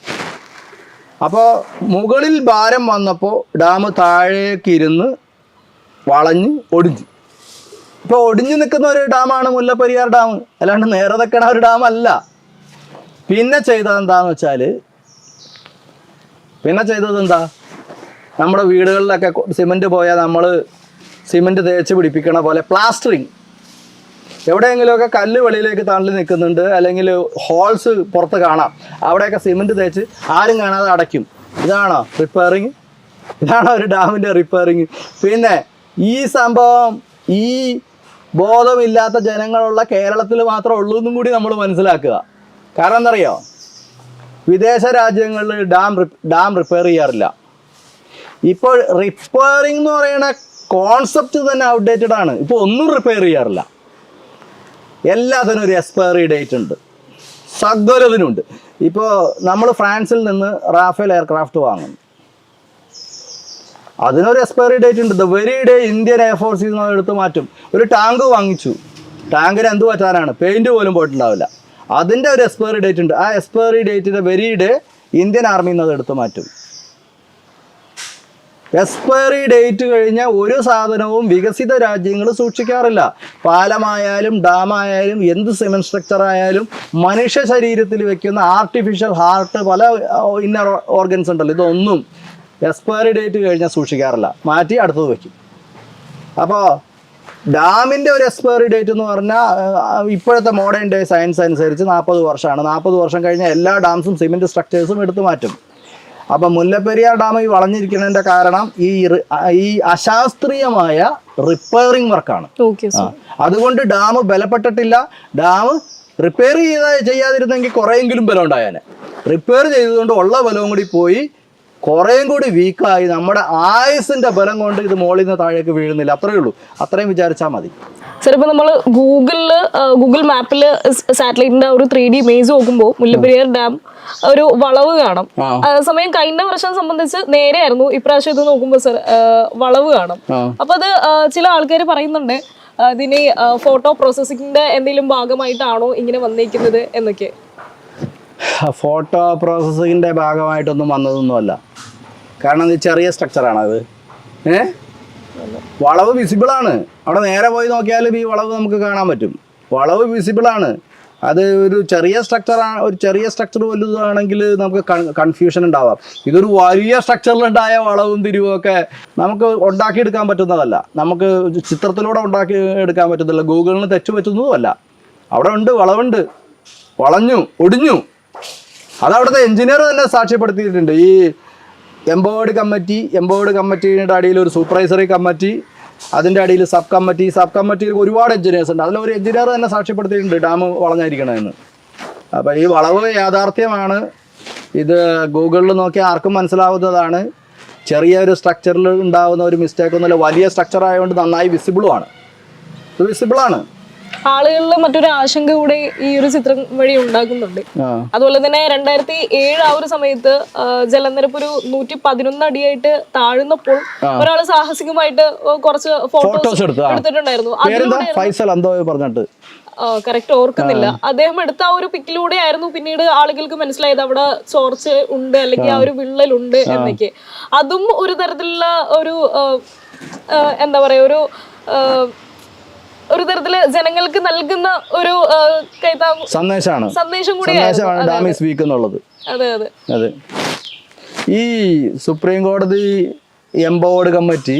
അപ്പോൾ മുകളിൽ ഭാരം വന്നപ്പോൾ ഡാം താഴേക്കിരുന്ന് വളഞ്ഞ് ഒടിഞ്ഞു. ഇപ്പോൾ ഒടിഞ്ഞു നിൽക്കുന്ന ഒരു ഡാമാണ് മുല്ലപ്പെരിയാർ ഡാം, അല്ലാണ്ട് നേരെ നിൽക്കണ ഒരു ഡാം അല്ല. പിന്നെ ചെയ്തത് എന്താന്ന് വെച്ചാൽ നമ്മുടെ വീടുകളിലൊക്കെ സിമൻറ്റ് പോയാൽ നമ്മൾ സിമൻറ്റ് തേച്ച് പിടിപ്പിക്കണ പോലെ പ്ലാസ്റ്ററിങ്, എവിടെയെങ്കിലുമൊക്കെ കല്ല് വെളിയിലേക്ക് തള്ളി നിൽക്കുന്നുണ്ട്, അല്ലെങ്കിൽ ഹോൾസ് പുറത്ത് കാണാം, അവിടെയൊക്കെ സിമൻറ്റ് തേച്ച് ആരും കാണാതെ അടയ്ക്കും. ഇതാണോ റിപ്പയറിങ്? ഇതാണോ ഒരു ഡാമിൻ്റെ റിപ്പയറിങ്? പിന്നെ ഈ സംഭവം ഈ ബോധമില്ലാത്ത ജനങ്ങളുള്ള കേരളത്തിൽ മാത്രമേ ഉള്ളൂ എന്നും കൂടി നമ്മൾ മനസ്സിലാക്കുക. കാരണം എന്നറിയോ, വിദേശ രാജ്യങ്ങളിൽ ഡാം റിപ്പയർ ചെയ്യാറില്ല. ഇപ്പോൾ റിപ്പയറിംഗ് എന്ന് പറയുന്ന കോൺസെപ്റ്റ് തന്നെ ഔട്ട്ഡേറ്റഡ് ആണ്. ഇപ്പോൾ ഒന്നും റിപ്പയർ ചെയ്യാറില്ല. എല്ലാത്തിനും ഒരു എക്സ്പയറി ഡേറ്റ് ഉണ്ട്, സകലതിനുണ്ട്. ഇപ്പോൾ നമ്മൾ ഫ്രാൻസിൽ നിന്ന് റാഫേൽ എയർക്രാഫ്റ്റ് വാങ്ങുന്നു, അതിനൊരു എക്സ്പയറി ഡേറ്റ് ഉണ്ട്. ദ വെരി ഡേ ഇന്ത്യൻ എയർഫോഴ്സിൽ നിന്ന് എടുത്ത് മാറ്റും. ഒരു ടാങ്ക് വാങ്ങിച്ചു, ടാങ്കിന് എന്ത് പറ്റാനാണ്, പെയിൻറ്റ് പോലും പോയിട്ടുണ്ടാവില്ല, അതിൻ്റെ ഒരു എക്സ്പയറി ഡേറ്റ് ഉണ്ട്. ആ എക്സ്പയറി ഡേറ്റിൻ്റെ വെരി ഡേ ഇന്ത്യൻ ആർമിയിൽ നിന്ന് അത് എടുത്ത് മാറ്റും. എക്സ്പയറി ഡേറ്റ് കഴിഞ്ഞ ഒരു സാധനവും വികസിത രാജ്യങ്ങൾ സൂക്ഷിക്കാറില്ല. പാലമായാലും ഡാമായാലും എന്ത് സിമൻറ്റ് സ്ട്രക്ചർ ആയാലും മനുഷ്യ ശരീരത്തിൽ വെക്കുന്ന ആർട്ടിഫിഷ്യൽ ഹാർട്ട്, പല ഇന്നർ ഓർഗൻസ് ഉണ്ടല്ലോ, ഇതൊന്നും എക്സ്പയറി ഡേറ്റ് കഴിഞ്ഞാൽ സൂക്ഷിക്കാറില്ല, മാറ്റി അടുത്തത് വയ്ക്കും. അപ്പോൾ ഡാമിൻ്റെ ഒരു എക്സ്പയറി ഡേറ്റ് എന്ന് പറഞ്ഞാൽ ഇപ്പോഴത്തെ മോഡേൺ ഡേ സയൻസ് അനുസരിച്ച് 40 വർഷമാണ്. 40 വർഷം കഴിഞ്ഞാൽ എല്ലാ ഡാംസും സിമൻറ്റ് സ്ട്രക്ചേഴ്സും എടുത്തു മാറ്റും. അപ്പം മുല്ലപ്പെരിയാർ ഡാം ഈ വളഞ്ഞിരിക്കുന്നതിൻ്റെ കാരണം ഈ അശാസ്ത്രീയമായ റിപ്പയറിംഗ് വർക്കാണ്. അതുകൊണ്ട് ഡാം ബലപ്പെട്ടിട്ടില്ല. ഡാം റിപ്പയർ ചെയ്യാതിരുന്നെങ്കിൽ കുറേയെങ്കിലും ബലം ഉണ്ടായാൽ, റിപ്പയർ ചെയ്തതുകൊണ്ട് ഉള്ള ബലവും കൂടി പോയി കുറേയും കൂടി വീക്കായി നമ്മുടെ ആയുസിൻ്റെ ബലം കൊണ്ട് ഇത് മുകളിൽ നിന്ന് താഴേക്ക് വീഴുന്നില്ല. അത്രയേ ഉള്ളൂ, അത്രയും വിചാരിച്ചാൽ മതി. സാർ, ഇപ്പോൾ നമ്മൾ ഗൂഗിൾ മാപ്പിൽ സാറ്റലൈറ്റിന്റെ ഒരു 3D ഇമേജ് നോക്കുമ്പോൾ മുല്ലപ്പെരിയാർ ഡാം ഒരു വളവ് കാണാം. സമയം കഴിഞ്ഞ വർഷം സംബന്ധിച്ച് നേരെയായിരുന്നു, ഇപ്രാവശ്യം ഇത് നോക്കുമ്പോൾ സാർ വളവ് കാണാം. അപ്പൊ അത് ചില ആൾക്കാർ പറയുന്നുണ്ട് ഇതിന് ഫോട്ടോ പ്രോസസ്സിങ്ങിന്റെ എന്തെങ്കിലും ഭാഗമായിട്ടാണോ ഇങ്ങനെ വന്നിരിക്കുന്നത് എന്നൊക്കെ. ഫോട്ടോ പ്രോസസ്സിങ്ങിൻ്റെ ഭാഗമായിട്ടൊന്നും വന്നതൊന്നുമല്ല. കാരണം ഇത് ചെറിയ സ്ട്രക്ചറാണത്. വളവ് വിസിബിളാണ്. അവിടെ നേരെ പോയി നോക്കിയാലും ഈ വളവ് നമുക്ക് കാണാൻ പറ്റും. വളവ് വിസിബിളാണ്. അത് ഒരു ചെറിയ സ്ട്രക്ചറാണ്. ഒരു ചെറിയ സ്ട്രക്ചർ വലുതാണെങ്കിൽ നമുക്ക് കൺഫ്യൂഷൻ ഉണ്ടാവാം. ഇതൊരു വലിയ സ്ട്രക്ചറിലുണ്ടായ വളവും തിരിവും ഒക്കെ നമുക്ക് ഉണ്ടാക്കിയെടുക്കാൻ പറ്റുന്നതല്ല, നമുക്ക് ചിത്രത്തിലൂടെ ഉണ്ടാക്കി എടുക്കാൻ പറ്റുന്നില്ല, ഗൂഗിളിന് തെറ്റ് പറ്റുന്നതുമല്ല. അവിടെ ഉണ്ട്, വളവുണ്ട്, വളഞ്ഞു ഒടിഞ്ഞു. അതവിടുത്തെ എഞ്ചിനീയർ തന്നെ സാക്ഷ്യപ്പെടുത്തിയിട്ടുണ്ട്. ഈ എംബോർഡ് കമ്മിറ്റിയുടെ അടിയിൽ ഒരു സൂപ്പർവൈസറി കമ്മിറ്റി, അതിൻ്റെ അടിയിൽ സബ് കമ്മിറ്റിയിൽ ഒരുപാട് എഞ്ചിനീയേഴ്സ് ഉണ്ട്. അതിലൊരു എഞ്ചിനീയർ തന്നെ സാക്ഷ്യപ്പെടുത്തിയിട്ടുണ്ട് ഡാം വളഞ്ഞായിരിക്കണമെന്ന്. അപ്പോൾ ഈ വളവ് യാഥാർത്ഥ്യമാണ്. ഇത് ഗൂഗിളിൽ നോക്കിയാൽ ആർക്കും മനസ്സിലാവുന്നതാണ്. ചെറിയൊരു സ്ട്രക്ചറിൽ ഉണ്ടാകുന്ന ഒരു മിസ്റ്റേക്ക് ഒന്നുമില്ല. വലിയ സ്ട്രക്ചർ ആയതുകൊണ്ട് നന്നായി വിസിബിളാണ്. ആളുകളിൽ മറ്റൊരു ആശങ്ക കൂടെ ഈ ഒരു ചിത്രം വഴി ഉണ്ടാക്കുന്നുണ്ട്. അതുപോലെ തന്നെ 2007 ആ ഒരു സമയത്ത് ജലനിരപ്പ് ഒരു 111 അടിയായിട്ട് താഴ്ന്നപ്പോൾ ഒരാൾ സാഹസികമായിട്ട് കുറച്ച് ഫോട്ടോസ് എടുത്തിട്ടുണ്ടായിരുന്നു. കറക്റ്റ് ഓർക്കുന്നില്ല. അദ്ദേഹം എടുത്ത ആ ഒരു പിക്കിലൂടെ ആയിരുന്നു പിന്നീട് ആളുകൾക്ക് മനസ്സിലായത് അവിടെ ചോർച്ച ഉണ്ട്, അല്ലെങ്കിൽ ആ ഒരു വിള്ളലുണ്ട് എന്നൊക്കെ. അതും ഒരു തരത്തിലുള്ള ഒരു എന്താ പറയാ, ഒരു തരത്തില് ജനങ്ങൾക്ക് നൽകുന്ന ഒരു സന്ദേശം കൂടിയാണ് ഡാം ഈസ് വീക്ക് എന്നുള്ളത്. അതെ. ഈ സുപ്രീം കോടതി, എംബോർഡ് കമ്മിറ്റി,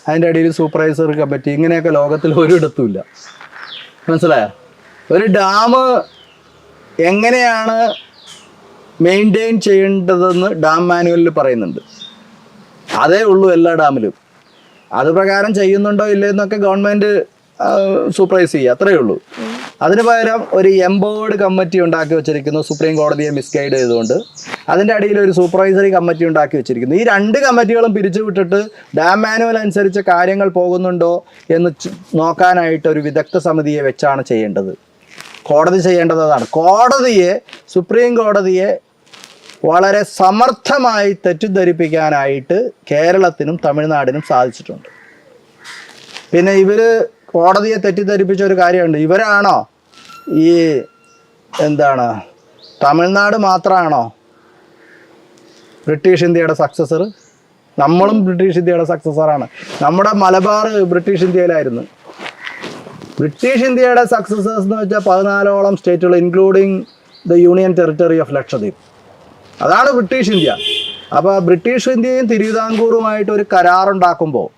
അതിൻ്റെ അടിയിൽ സൂപ്പർവൈസറി കമ്മിറ്റി, ഇങ്ങനെയൊക്കെ ലോകത്തിൽ ഒരിടത്തുമില്ല. മനസ്സിലായോ? ഒരു ഡാം എങ്ങനെയാണ് മെയിൻറ്റെയിൻ ചെയ്യേണ്ടതെന്ന് ഡാം മാനുവലിൽ പറയുന്നുണ്ട്. അതേ ഉള്ളൂ എല്ലാ ഡാമിലും. അത് പ്രകാരം ചെയ്യുന്നുണ്ടോ ഇല്ലെന്നൊക്കെ ഗവൺമെൻറ് സൂപ്പർവൈസ് ചെയ്യുക, അത്രയേ ഉള്ളൂ. അതിന് പകരം ഒരു എംബോർഡ് കമ്മിറ്റി ഉണ്ടാക്കി വെച്ചിരിക്കുന്നു, സുപ്രീം കോടതിയെ മിസ്ഗൈഡ് ചെയ്തുകൊണ്ട്. അതിൻ്റെ അടിയിൽ ഒരു സൂപ്പർവൈസറി കമ്മിറ്റി ഉണ്ടാക്കി വെച്ചിരിക്കുന്നു. ഈ 2 കമ്മിറ്റികളും പിരിച്ചു വിട്ടിട്ട് ഡാം മാനുവൽ അനുസരിച്ച് കാര്യങ്ങൾ പോകുന്നുണ്ടോ എന്ന് നോക്കാനായിട്ട് ഒരു വിദഗ്ധ സമിതിയെ വെച്ചാണ് ചെയ്യേണ്ടത്. കോടതി ചെയ്യേണ്ടത് അതാണ്. സുപ്രീം കോടതിയെ വളരെ സമർത്ഥമായി തെറ്റിദ്ധരിപ്പിക്കാനായിട്ട് കേരളത്തിനും തമിഴ്നാടിനും സാധിച്ചിട്ടുണ്ട്. പിന്നെ ഇവർ കോടതിയെ തെറ്റിദ്ധരിപ്പിച്ച ഒരു കാര്യമുണ്ട്. ഇവരാണോ തമിഴ്നാട് മാത്രമാണോ ബ്രിട്ടീഷ് ഇന്ത്യയുടെ സക്സസർ. നമ്മളും ബ്രിട്ടീഷ് ഇന്ത്യയുടെ സക്സസറാണ്. നമ്മുടെ മലബാർ ബ്രിട്ടീഷ് ഇന്ത്യയിലായിരുന്നു. ബ്രിട്ടീഷ് ഇന്ത്യയുടെ സക്സസേഴ്സ് എന്ന് വെച്ചാൽ 14ഓളം സ്റ്റേറ്റുകൾ including the union territory of Lakshadweep. അതാണ് ബ്രിട്ടീഷ് ഇന്ത്യ. അപ്പോൾ ബ്രിട്ടീഷ് ഇന്ത്യയും തിരുവിതാംകൂറുമായിട്ട് ഒരു കരാറുണ്ടാക്കുമ്പോൾ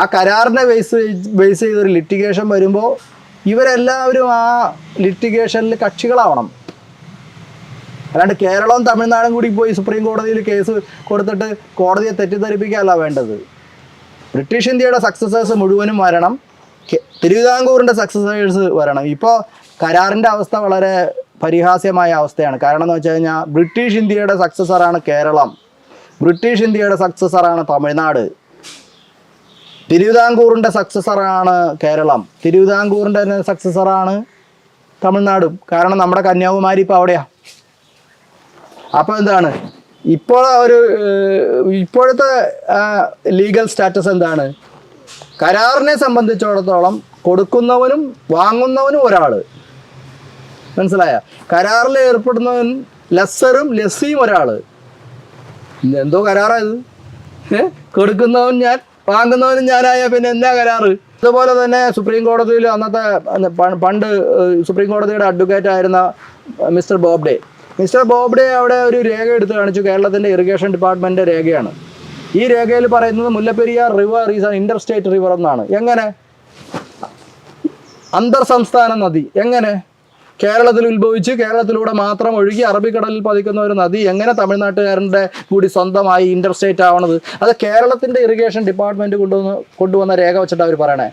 ആ കരാറിനെ ബേസ് ചെയ്തൊരു ലിറ്റിഗേഷൻ വരുമ്പോൾ ഇവരെല്ലാവരും ആ ലിറ്റിഗേഷനിൽ കക്ഷികളാവണം. അല്ലാണ്ട് കേരളവും തമിഴ്നാടും കൂടി പോയി സുപ്രീം കോടതിയിൽ കേസ് കൊടുത്തിട്ട് കോടതിയെ തെറ്റിദ്ധരിപ്പിക്കുകയല്ല വേണ്ടത്. ബ്രിട്ടീഷ് ഇന്ത്യയുടെ സക്സസേഴ്സ് മുഴുവനും വരണം, തിരുവിതാംകൂറിൻ്റെ സക്സസേഴ്സ് വരണം. ഇപ്പോൾ കരാറിൻ്റെ അവസ്ഥ വളരെ പരിഹാസ്യമായ അവസ്ഥയാണ്. കാരണം എന്ന് വെച്ച് കഴിഞ്ഞാൽ ബ്രിട്ടീഷ് ഇന്ത്യയുടെ സക്സസറാണ് കേരളം, ബ്രിട്ടീഷ് ഇന്ത്യയുടെ സക്സസറാണ് തമിഴ്നാട്, തിരുവിതാംകൂറിൻ്റെ സക്സസറാണ് കേരളം, തിരുവിതാംകൂറിൻ്റെ തന്നെ സക്സസറാണ് തമിഴ്നാടും. കാരണം നമ്മുടെ കന്യാകുമാരി ഇപ്പോൾ അവിടെയാണ്. അപ്പോൾ എന്താണ് ഇപ്പോഴത്തെ ലീഗൽ സ്റ്റാറ്റസ് എന്താണ്? കരാറിനെ സംബന്ധിച്ചിടത്തോളം കൊടുക്കുന്നവനും വാങ്ങുന്നവനും ഒരാൾ, മനസ്സിലായ? കരാറിൽ ഏർപ്പെടുന്നവൻ ലെസ്സറും ലെസ്സിയും ഒരാൾ. എന്തോ കരാറായത്? കൊടുക്കുന്നവൻ ഞാൻ, വാങ്ങുന്നവനും ഞാനായ പിന്നെ എന്താ കരാറ്? അതുപോലെ തന്നെ സുപ്രീം കോടതിയിൽ പണ്ട് സുപ്രീം കോടതിയുടെ അഡ്വക്കേറ്റ് ആയിരുന്ന മിസ്റ്റർ ബോബ്ഡെ അവിടെ ഒരു രേഖ എടുത്ത് കാണിച്ചു. കേരളത്തിൻ്റെ ഇറിഗേഷൻ ഡിപ്പാർട്ട്മെൻറ്റിൻ്റെ രേഖയാണ്. ഈ രേഖയിൽ പറയുന്നത് Mullaperiyar river is an inter state river എന്നാണ്. എങ്ങനെ? അന്തർ സംസ്ഥാന നദി. എങ്ങനെ? കേരളത്തിൽ ഉത്ഭവിച്ച് കേരളത്തിലൂടെ മാത്രം ഒഴുകി അറബിക്കടലിൽ പതിക്കുന്ന ഒരു നദി എങ്ങനെ തമിഴ്നാട്ടുകാരൻ്റെ കൂടി സ്വന്തമായി ഇൻ്റർ സ്റ്റേറ്റ് ആവണത്? അത് കേരളത്തിൻ്റെ ഇറിഗേഷൻ ഡിപ്പാർട്ട്മെൻറ്റ് കൊണ്ടുവന്ന രേഖ വെച്ചിട്ട് അവർ പറയണേ.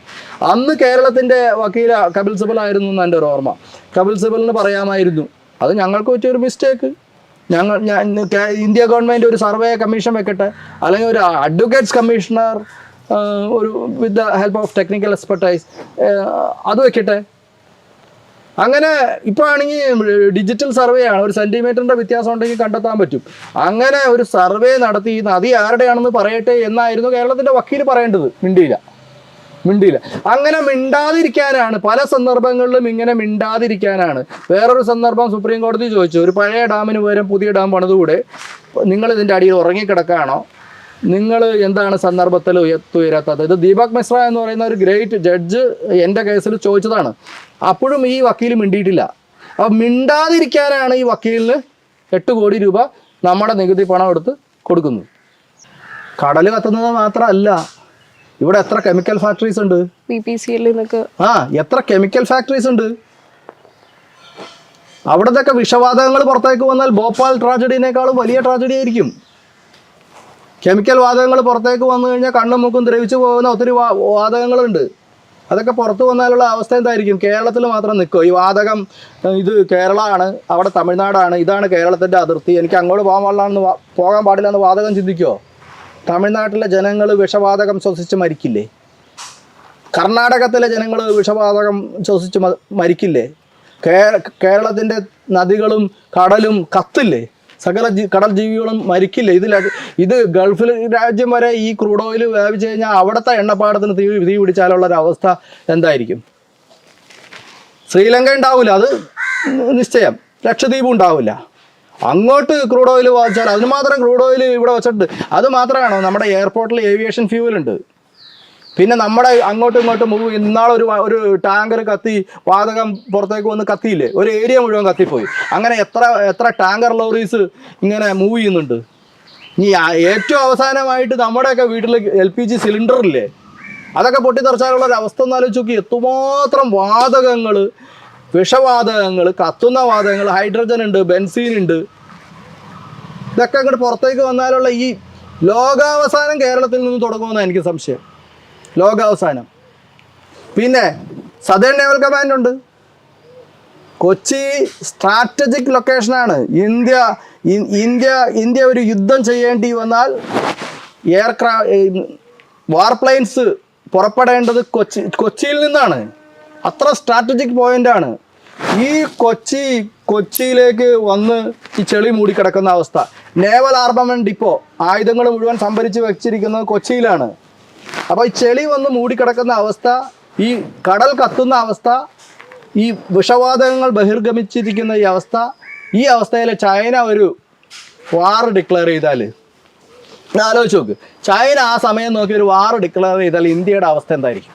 അന്ന് കേരളത്തിൻ്റെ വക്കീൽ കപിൽ സിബൽ ആയിരുന്നു എന്ന് എൻ്റെ ഒരു ഓർമ്മ. കപിൽ സിബലിന് പറയാമായിരുന്നു, അത് ഞങ്ങൾക്ക് പറ്റിയൊരു മിസ്റ്റേക്ക്, ഇന്ത്യ ഗവൺമെൻറ് ഒരു സർവേ കമ്മീഷൻ വെക്കട്ടെ, അല്ലെങ്കിൽ ഒരു അഡ്വക്കേറ്റ്സ് കമ്മീഷണർ ഒരു with the help of technical expertise അത് വെക്കട്ടെ. അങ്ങനെ ഇപ്പോൾ ആണെങ്കിൽ ഡിജിറ്റൽ സർവേ ആണ്, ഒരു സെൻറ്റിമീറ്ററിൻ്റെ വ്യത്യാസം ഉണ്ടെങ്കിൽ കണ്ടെത്താൻ പറ്റും. അങ്ങനെ ഒരു സർവേ നടത്തി ഈ നദി ആരുടെയാണെന്ന് പറയട്ടെ എന്നായിരുന്നു കേരളത്തിൻ്റെ വക്കീൽ പറയേണ്ടത്. മിണ്ടിയില്ല. അങ്ങനെ മിണ്ടാതിരിക്കാനാണ്, പല സന്ദർഭങ്ങളിലും ഇങ്ങനെ മിണ്ടാതിരിക്കാനാണ്. വേറൊരു സന്ദർഭം സുപ്രീം കോടതി ചോദിച്ചു, ഒരു പഴയ ഡാമിന് പകരം പുതിയ ഡാം പണിതുകൂടെ? നിങ്ങൾ ഇതിൻ്റെ അടിയിൽ ഉറങ്ങിക്കിടക്കുകയാണോ? നിങ്ങൾ എന്താണ് സന്ദർഭത്തിൽ ഉയരാത്തത്? ഇത് ദീപക് മിശ്ര എന്ന് പറയുന്ന ഒരു ഗ്രേറ്റ് ജഡ്ജ് എൻ്റെ കേസിൽ ചോദിച്ചതാണ്. അപ്പോഴും ഈ വക്കീൽ മിണ്ടിയിട്ടില്ല. അപ്പോൾ മിണ്ടാതിരിക്കാനാണ് ഈ വക്കീലിന് 8 കോടി രൂപ നമ്മുടെ നികുതി പണം എടുത്ത് കൊടുക്കുന്നത്. കടൽ കത്തുന്നത് മാത്രമല്ല, ഇവിടെ എത്ര കെമിക്കൽ ഫാക്ടറീസ് ഉണ്ട്? എത്ര കെമിക്കൽ ഫാക്ടറീസ് ഉണ്ട്? അവിടത്തൊക്കെ വിഷവാതകങ്ങൾ പുറത്തേക്ക് വന്നാൽ ഭോപ്പാൽ ട്രാജഡിനേക്കാളും വലിയ ട്രാജഡി ആയിരിക്കും. കെമിക്കൽ വാതകങ്ങൾ പുറത്തേക്ക് വന്നു കഴിഞ്ഞാൽ കണ്ണും മൂക്കും ദ്രവിച്ചു പോകുന്ന ഒത്തിരി വാതകങ്ങളുണ്ട്. അതൊക്കെ പുറത്തു വന്നാലുള്ള അവസ്ഥ എന്തായിരിക്കും? കേരളത്തിൽ മാത്രം നിൽക്കുമോ ഈ വാതകം? ഇത് കേരളമാണ്, അവിടെ തമിഴ്നാടാണ്, ഇതാണ് കേരളത്തിൻ്റെ അതിർത്തി, എനിക്ക് അങ്ങോട്ട് പോകാൻ പാടില്ല എന്ന് വാതകം ചിന്തിക്കുമോ? തമിഴ്നാട്ടിലെ ജനങ്ങൾ വിഷവാതകം ശ്വസിച്ച് മരിക്കില്ലേ? കർണാടകത്തിലെ ജനങ്ങൾ വിഷവാതകം ശ്വസിച്ച് മരിക്കില്ലേ? കേരളത്തിൻ്റെ നദികളും കടലും കത്തില്ലേ? സകല കടൽ ജീവികളും മരിക്കില്ലേ? ഇത് ഗൾഫിൽ രാജ്യം വരെ ഈ ക്രൂഡ് ഓയിൽ വ്യാപിച്ചു കഴിഞ്ഞാൽ അവിടുത്തെ എണ്ണപ്പാടത്തിന് തീ പിടിച്ചാലുള്ളൊരവസ്ഥ എന്തായിരിക്കും? ശ്രീലങ്ക ഉണ്ടാവില്ല, അത് നിശ്ചയം. ലക്ഷദ്വീപ് ഉണ്ടാവില്ല. അങ്ങോട്ട് ക്രൂഡ് ഓയിൽ വാങ്ങിച്ചാൽ അതിന് മാത്രം ക്രൂഡ് ഓയിൽ ഇവിടെ വെച്ചിട്ടുണ്ട്. അത് മാത്രമാണോ? നമ്മുടെ എയർപോർട്ടിൽ ഏവിയേഷൻ ഫ്യൂവൽ ഉണ്ട്. പിന്നെ നമ്മുടെ അങ്ങോട്ടും ഇങ്ങോട്ടും ഒരു ടാങ്കർ കത്തി വാതകം പുറത്തേക്ക് വന്ന് കത്തിയില്ലേ? ഒരു ഏരിയ മുഴുവൻ കത്തിപ്പോയി. അങ്ങനെ എത്ര ടാങ്കർ ലോറീസ് ഇങ്ങനെ മൂവ് ചെയ്യുന്നുണ്ട്. ഇനി ഏറ്റവും അവസാനമായിട്ട് നമ്മുടെയൊക്കെ വീട്ടിൽ LPG സിലിണ്ടറില്ലേ, അതൊക്കെ പൊട്ടിത്തെറിച്ചാലുള്ള ഒരു അവസ്ഥ ഒന്ന് ആലോചിച്ച് നോക്കി. എത്രമാത്രം വാതകങ്ങൾ, വിഷവാതകങ്ങൾ, കത്തുന്ന വാതകങ്ങൾ, ഹൈഡ്രജൻ ഉണ്ട്, ബെൻസീൻ ഉണ്ട്. ഇതൊക്കെ അങ്ങോട്ട് പുറത്തേക്ക് വന്നാലുള്ള ഈ ലോകാവസാനം കേരളത്തിൽ നിന്ന് തുടങ്ങുമെന്നാണ് എനിക്ക് സംശയം. ലോകാവസാനം. പിന്നെ സദേൺ നേവൽ കമാൻഡ് ഉണ്ട്. കൊച്ചി സ്ട്രാറ്റജിക് ലൊക്കേഷനാണ്. ഇന്ത്യ ഒരു യുദ്ധം ചെയ്യേണ്ടി വന്നാൽ വാർപ്ലെയിൻസ് പുറപ്പെടേണ്ടത് കൊച്ചിയിൽ നിന്നാണ്. അത്ര സ്ട്രാറ്റജിക് പോയിൻ്റാണ്. ഈ കൊച്ചിയിലേക്ക് വന്ന് ഈ ചെളി മൂടിക്കിടക്കുന്ന അവസ്ഥ. നേവൽ ആർമമെൻറ്റ് ഡിപ്പോ, ആയുധങ്ങൾ മുഴുവൻ സംഭരിച്ച് വെച്ചിരിക്കുന്നത് കൊച്ചിയിലാണ്. അപ്പോൾ ഈ ചെളി വന്ന് മൂടിക്കിടക്കുന്ന അവസ്ഥ, ഈ കടൽ കത്തുന്ന അവസ്ഥ, ഈ വിഷവാതകങ്ങൾ ബഹിർഗമിച്ചിരിക്കുന്ന ഈ അവസ്ഥയിൽ ചൈന ഒരു വാർ ഡിക്ലെയർ ചെയ്താൽ ആലോചിച്ച് നോക്ക്, ചൈന ആ സമയം നോക്കി ഒരു വാർ ഡിക്ലെയർ ചെയ്താൽ ഇന്ത്യയുടെ അവസ്ഥ എന്തായിരിക്കും?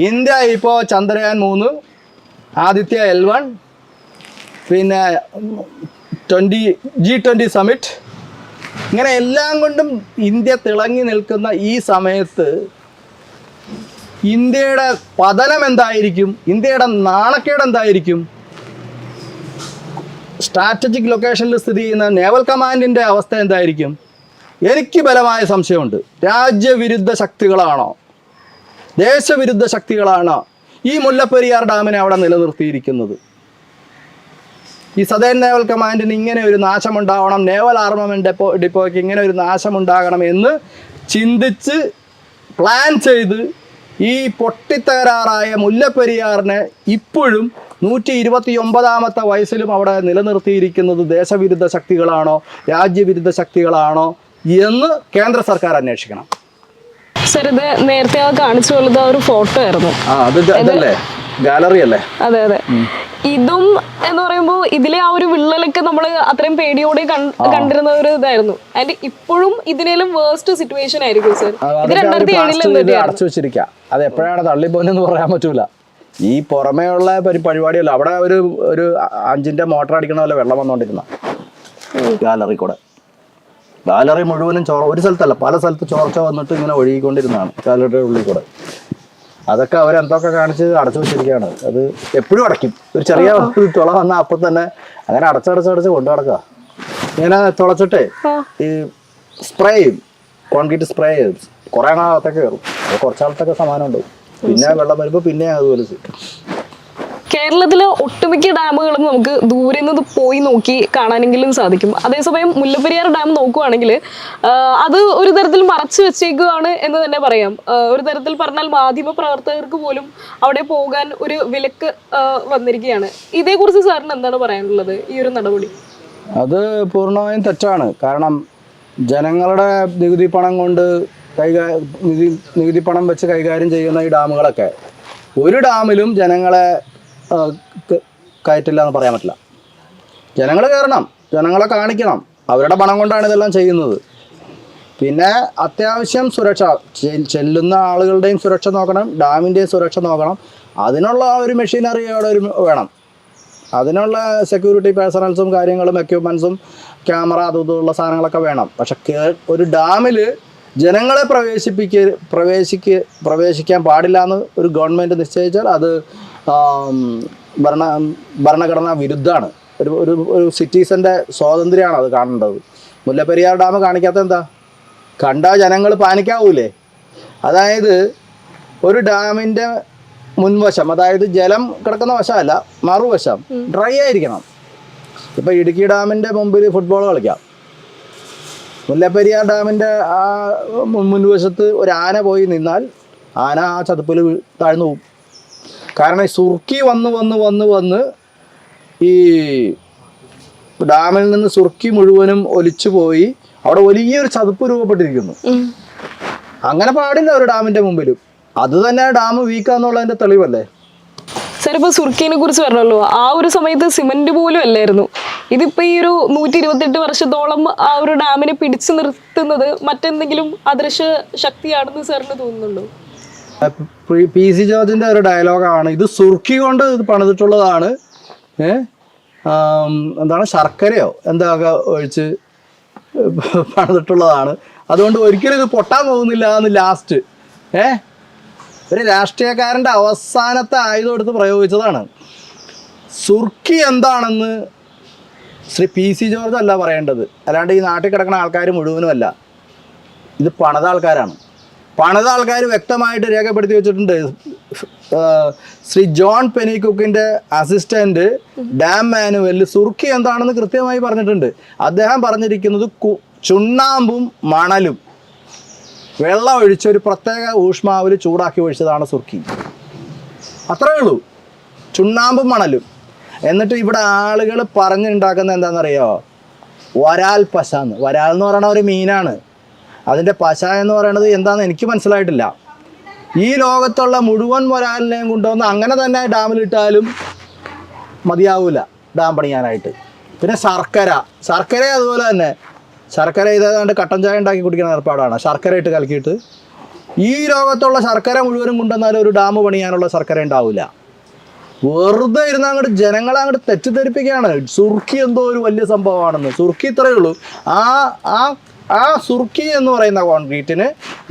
ഇന്ത്യ ഇപ്പോൾ ചന്ദ്രയാൻ 3, ആദിത്യ L1, പിന്നെ G20 സമ്മിറ്റ്, ഇങ്ങനെ എല്ലാം കൊണ്ടും ഇന്ത്യ തിളങ്ങി നിൽക്കുന്ന ഈ സമയത്ത് ഇന്ത്യയുടെ പതനം എന്തായിരിക്കും? ഇന്ത്യയുടെ നാണക്കേട് എന്തായിരിക്കും? സ്ട്രാറ്റജിക് ലൊക്കേഷനിൽ സ്ഥിതി ചെയ്യുന്ന നേവൽ കമാൻഡിൻ്റെ അവസ്ഥ എന്തായിരിക്കും? എനിക്ക് ബലമായ സംശയമുണ്ട്. രാജ്യവിരുദ്ധ ശക്തികളാണോ, ദേശവിരുദ്ധ ശക്തികളാണോ ഈ മുല്ലപ്പെരിയാർ ഡാമിനെ അവിടെ നിലനിർത്തിയിരിക്കുന്നത്? ഈ സദേൺ നേവൽ കമാൻഡിന് ഇങ്ങനെ ഒരു നാശമുണ്ടാവണം, നേവൽ ആർമമെൻറ്റ് ഡിപ്പോയ്ക്ക് ഇങ്ങനെ ഒരു നാശമുണ്ടാകണം എന്ന് ചിന്തിച്ച് പ്ലാൻ ചെയ്ത് ഈ പൊട്ടിത്തകരാറായ മുല്ലപ്പെരിയാറിനെ ഇപ്പോഴും 129ാമത്തെ വയസ്സിലും അവിടെ നിലനിർത്തിയിരിക്കുന്നത് ദേശവിരുദ്ധ ശക്തികളാണോ രാജ്യവിരുദ്ധ ശക്തികളാണോ എന്ന് കേന്ദ്ര സർക്കാർ അന്വേഷിക്കണം. സർ, ഇത് നേരത്തെ കാണിച്ചു പോലത്തെ ഒരു ഫോട്ടോ ആയിരുന്നു. അതല്ലേ ഗാലറി അല്ലേ? അതെ അതെ. ഇതും എന്ന് പറയുമ്പോൾ ഇതിലെ ആ ഒരു വിള്ളലൊക്കെ നമ്മൾ അത്രയും പേടിയോടെ കണ്ടിരുന്ന ഒരു ഇതായിരുന്നു. ആൻഡ് ഇപ്പോഴും ഇതിനേലും വേഴ്സ്റ്റ് സിറ്റുവേഷൻ ആയിരിക്കും സർ. ഇത് 2007 അടച്ചു വെച്ചിരിക്കുക. അത് എപ്പോഴാണ് തള്ളിപ്പോലെന്ന് പറയാൻ പറ്റൂല. ഈ പുറമേയുള്ള പരിപാടിയല്ല, അവിടെ ഒരു 5ന്റെ മോട്ടർ അടിക്കണ പോലെ വെള്ളം വന്നുകൊണ്ടിരുന്ന ഗാലറി കൂടെ. ഗാലറി മുഴുവനും ഒരു സ്ഥലത്തല്ല, പല സ്ഥലത്ത് ചോർച്ച വന്നിട്ട് ഇങ്ങനെ ഒഴുകിക്കൊണ്ടിരുന്നതാണ് ഗാലറിയുടെ ഉള്ളിൽ കൂടെ. അതൊക്കെ അവരെന്തൊക്കെ കാണിച്ച് അടച്ചു വെച്ചിരിക്കുകയാണ്. അത് എപ്പോഴും അടയ്ക്കും. ഒരു ചെറിയ തുള വന്നാൽ അപ്പം തന്നെ അങ്ങനെ അടച്ചടച്ചടച്ച് കൊണ്ടു നടക്കുക. ഇങ്ങനെ തുളച്ചിട്ടേ ഈ സ്പ്രേ ചെയ്യും, കോൺക്രീറ്റ് സ്പ്രേ ചെയ്യും. കുറേ അകത്തൊക്കെ കയറും. കുറച്ചാളത്തൊക്കെ സമാനമുണ്ട്. പിന്നെ വെള്ളം വരുമ്പോൾ പിന്നെ അതുപോലെ കേരളത്തിലെ ഒട്ടുമിക്ക ഡാമുകളും നമുക്ക് ദൂരെ നിന്ന് പോയി നോക്കി കാണാനെങ്കിലും സാധിക്കും. അതേസമയം മുല്ലപ്പെരിയാർ ഡാം നോക്കുകയാണെങ്കിൽ അത് ഒരു തരത്തിൽ മറച്ചു വെച്ചേക്കുകയാണ് എന്ന് തന്നെ പറയാം. ഒരു തരത്തിൽ പറഞ്ഞാൽ മാധ്യമ പ്രവർത്തകർക്ക് പോലും അവിടെ പോകാൻ ഒരു വിലക്ക് വന്നിരിക്കുകയാണ്. ഇതേക്കുറിച്ച് സാറിന് എന്താണ് പറയാനുള്ളത്, ഈ ഒരു നടപടി? അത് പൂർണ്ണമായും തെറ്റാണ്. കാരണം ജനങ്ങളുടെ നികുതി പണം കൊണ്ട് നികുതി പണം വെച്ച് കൈകാര്യം ചെയ്യുന്ന ഈ ഡാമുകളൊക്കെ ഒരു ഡാമിലും ജനങ്ങളെ കയറ്റില്ല എന്ന് പറയാൻ പറ്റില്ല. ജനങ്ങൾ കയറണം, ജനങ്ങളെ കാണിക്കണം. അവരുടെ പണം കൊണ്ടാണ് ഇതെല്ലാം ചെയ്യുന്നത്. പിന്നെ അത്യാവശ്യം സുരക്ഷ, ചെല്ലുന്ന ആളുകളുടെയും സുരക്ഷ നോക്കണം, ഡാമിൻ്റെയും സുരക്ഷ നോക്കണം. അതിനുള്ള ഒരു മെഷീനറി അവിടെ വേണം. അതിനുള്ള സെക്യൂരിറ്റി പേഴ്സണൽസും കാര്യങ്ങളും എക്യുപ്മെൻസും ക്യാമറ അതുള്ള സാധനങ്ങളൊക്കെ വേണം. പക്ഷെ ഒരു ഡാമിൽ ജനങ്ങളെ പ്രവേശിക്കാൻ പാടില്ല എന്ന് ഒരു ഗവൺമെൻറ് നിശ്ചയിച്ചാൽ അത് ഭരണഘടനാ വിരുദ്ധമാണ്. ഒരു സിറ്റിസൻ്റെ സ്വാതന്ത്ര്യമാണ് അത് കാണേണ്ടത്. മുല്ലപ്പെരിയാർ ഡാം കാണിക്കാത്ത എന്താ? കണ്ടാൽ ജനങ്ങൾ പാനിക്കാവൂലേ? അതായത് ഒരു ഡാമിൻ്റെ മുൻവശം, അതായത് ജലം കിടക്കുന്ന വശമല്ല, മറുവശം ഡ്രൈ ആയിരിക്കണം. ഇപ്പോൾ ഇടുക്കി ഡാമിൻ്റെ മുമ്പിൽ ഫുട്ബോൾ കളിക്കാം. മുല്ലപ്പെരിയാർ ഡാമിൻ്റെ ആ മുൻവശത്ത് ഒരു ആന പോയി നിന്നാൽ ആന ആ ചതുപ്പിൽ താഴ്ന്നു പോകും. കാരണം ഈ സുർക്കി വന്ന് ഈ ഡാമിൽ നിന്ന് സുർക്കി മുഴുവനും ഒലിച്ചു പോയി അവിടെ വലിയൊരു ചതുപ്പ് രൂപപ്പെട്ടിരിക്കുന്നു. അങ്ങനെ പാടില്ല ഒരു ഡാമിൻ്റെ മുമ്പിലും. അത് തന്നെ ഡാം വീക്കാന്നുള്ളതിൻ്റെ തെളിവല്ലേ? സാർ, ഇപ്പോൾ സുർക്കിനെ കുറിച്ച് പറഞ്ഞല്ലോ, ആ ഒരു സമയത്ത് സിമന്റ് പോലും അല്ലായിരുന്നു. ഇതിപ്പോൾ ഈ ഒരു 128 വർഷത്തോളം ആ ഒരു ഡാമിനെ പിടിച്ചു നിർത്തുന്നത് മറ്റെന്തെങ്കിലും അദൃശ്യ ശക്തിയാണെന്ന് സാറിന് തോന്നുന്നുണ്ടോ? PC ജോർജിൻ്റെ ഒരു ഡയലോഗാണ് ഇത്. സുർക്കി കൊണ്ട് ഇത് പണിതിട്ടുള്ളതാണ്. എന്താണ് ശർക്കരയോ എന്തൊക്കെ ഒഴിച്ച് പണിതിട്ടുള്ളതാണ്. അതുകൊണ്ട് ഒരിക്കലും ഇത് പൊട്ടാൻ പോകുന്നില്ല എന്ന് ലാസ്റ്റ് ഒരു രാഷ്ട്രീയക്കാരൻ്റെ അവസാനത്തെ ആയുധം എടുത്ത് പ്രയോഗിച്ചതാണ്. സുർക്കി എന്താണെന്ന് ശ്രീ PC ജോർജ് അല്ല പറയേണ്ടത്, അല്ലാണ്ട് ഈ നാട്ടിൽ കിടക്കുന്ന ആൾക്കാർ മുഴുവനും അല്ല. ഇത് പണിത ആൾക്കാരാണ്. പണിത ആൾക്കാർ വ്യക്തമായിട്ട് രേഖപ്പെടുത്തി വെച്ചിട്ടുണ്ട്. ശ്രീ ജോൺ പെനികുക്കിൻ്റെ അസിസ്റ്റൻ്റ് ഡാം മാനുവലിൽ സുർക്കി എന്താണെന്ന് കൃത്യമായി പറഞ്ഞിട്ടുണ്ട്. അദ്ദേഹം പറഞ്ഞിരിക്കുന്നത് ചുണ്ണാമ്പും മണലും വെള്ളം ഒഴിച്ച് ഒരു പ്രത്യേക ഊഷ്മാവിൽ ചൂടാക്കി ഒഴിച്ചതാണ് സുർക്കി. അത്രയേ ഉള്ളൂ, ചുണ്ണാമ്പും മണലും. എന്നിട്ട് ഇവിടെ ആളുകൾ പറഞ്ഞുണ്ടാക്കുന്നത് എന്താണെന്നറിയോ? വരാൽ പശ എന്ന്. വരാൽ എന്ന് പറയുന്ന ഒരു മീനാണ്. അതിൻ്റെ പശ എന്ന് പറയുന്നത് എന്താണെന്ന് എനിക്ക് മനസ്സിലായിട്ടില്ല. ഈ ലോകത്തുള്ള മുഴുവൻ വരാലിനെയും കൊണ്ടുവന്ന് അങ്ങനെ തന്നെ ഡാമിലിട്ടാലും മതിയാവില്ല ഡാം പണിയാനായിട്ട്. പിന്നെ ശർക്കര അതുപോലെ തന്നെ ശർക്കര ഇതാണ്ട് കട്ടൻ ചായ ഉണ്ടാക്കി കുടിക്കുന്ന ഏർപ്പാടാണ്, ശർക്കര ഇട്ട് കലക്കിയിട്ട്. ഈ ലോകത്തുള്ള ശർക്കര മുഴുവനും കൊണ്ടുവന്നാലും ഒരു ഡാം പണിയാനുള്ള ശർക്കര ഉണ്ടാവില്ല. വെറുതെ ഇരുന്ന് അങ്ങോട്ട് ജനങ്ങളെ അങ്ങോട്ട് തെറ്റിദ്ധരിപ്പിക്കുകയാണ് സുർക്കി എന്തോ ഒരു വലിയ സംഭവമാണെന്ന്. സുർക്കി ഇത്രയേ ഉള്ളൂ. ആ ആ ആ സുർക്കി എന്ന് പറയുന്ന കോൺക്രീറ്റിന്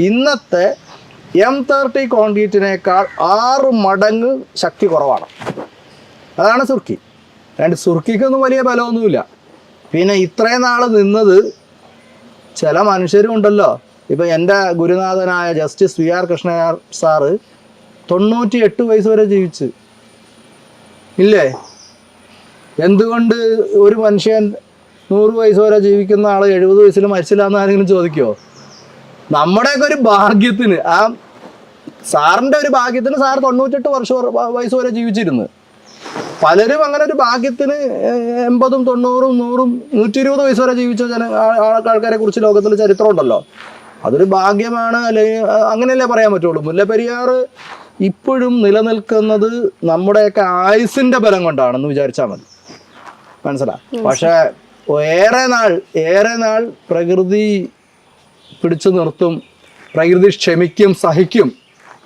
ഇന്നത്തെ M30 കോൺക്രീറ്റിനേക്കാൾ 6 മടങ്ങ് ശക്തി കുറവാണ്. അതാണ് സുർക്കി. രണ്ട് സുർക്കിക്കൊന്നും വലിയ ബലമൊന്നുമില്ല. പിന്നെ ഇത്രയും നാൾ നിന്നത് ചില മനുഷ്യരും ഉണ്ടല്ലോ. ഇപ്പം എൻ്റെ ഗുരുനാഥനായ ജസ്റ്റിസ് VR കൃഷ്ണയ്യർ സാറ് 98 വയസ്സ് വരെ ജീവിച്ച് ഇല്ലേ? എന്തുകൊണ്ട് ഒരു മനുഷ്യൻ 100 വയസ്സ് വരെ ജീവിക്കുന്ന ആൾ 70 വയസ്സിൽ മരിച്ചില്ല എന്ന് ആരെങ്കിലും ചോദിക്കുമോ? നമ്മുടെയൊക്കെ ഒരു ഭാഗ്യത്തിന്, ആ സാറിൻ്റെ ഒരു ഭാഗ്യത്തിന് സാർ 98 വയസ്സ് വരെ ജീവിച്ചിരുന്നു. പലരും അങ്ങനെ ഒരു ഭാഗ്യത്തിന് 80, 90, 100, 120 വയസ്സ് വരെ ജീവിച്ച ആൾക്കാരെ കുറിച്ച് ലോകത്തിൽ ചരിത്രമുണ്ടല്ലോ. അതൊരു ഭാഗ്യമാണ്, അല്ലെങ്കിൽ അങ്ങനെയല്ലേ പറയാൻ പറ്റുള്ളൂ. മുല്ലപ്പെരിയാർ ഇപ്പോഴും നിലനിൽക്കുന്നത് നമ്മുടെയൊക്കെ ആയുസിൻ്റെ ബലം കൊണ്ടാണെന്ന് വിചാരിച്ചാൽ മതി. മനസ്സിലായി? പക്ഷേ ഏറെ നാൾ പ്രകൃതി പിടിച്ചു നിർത്തും, പ്രകൃതി ക്ഷമിക്കും, സഹിക്കും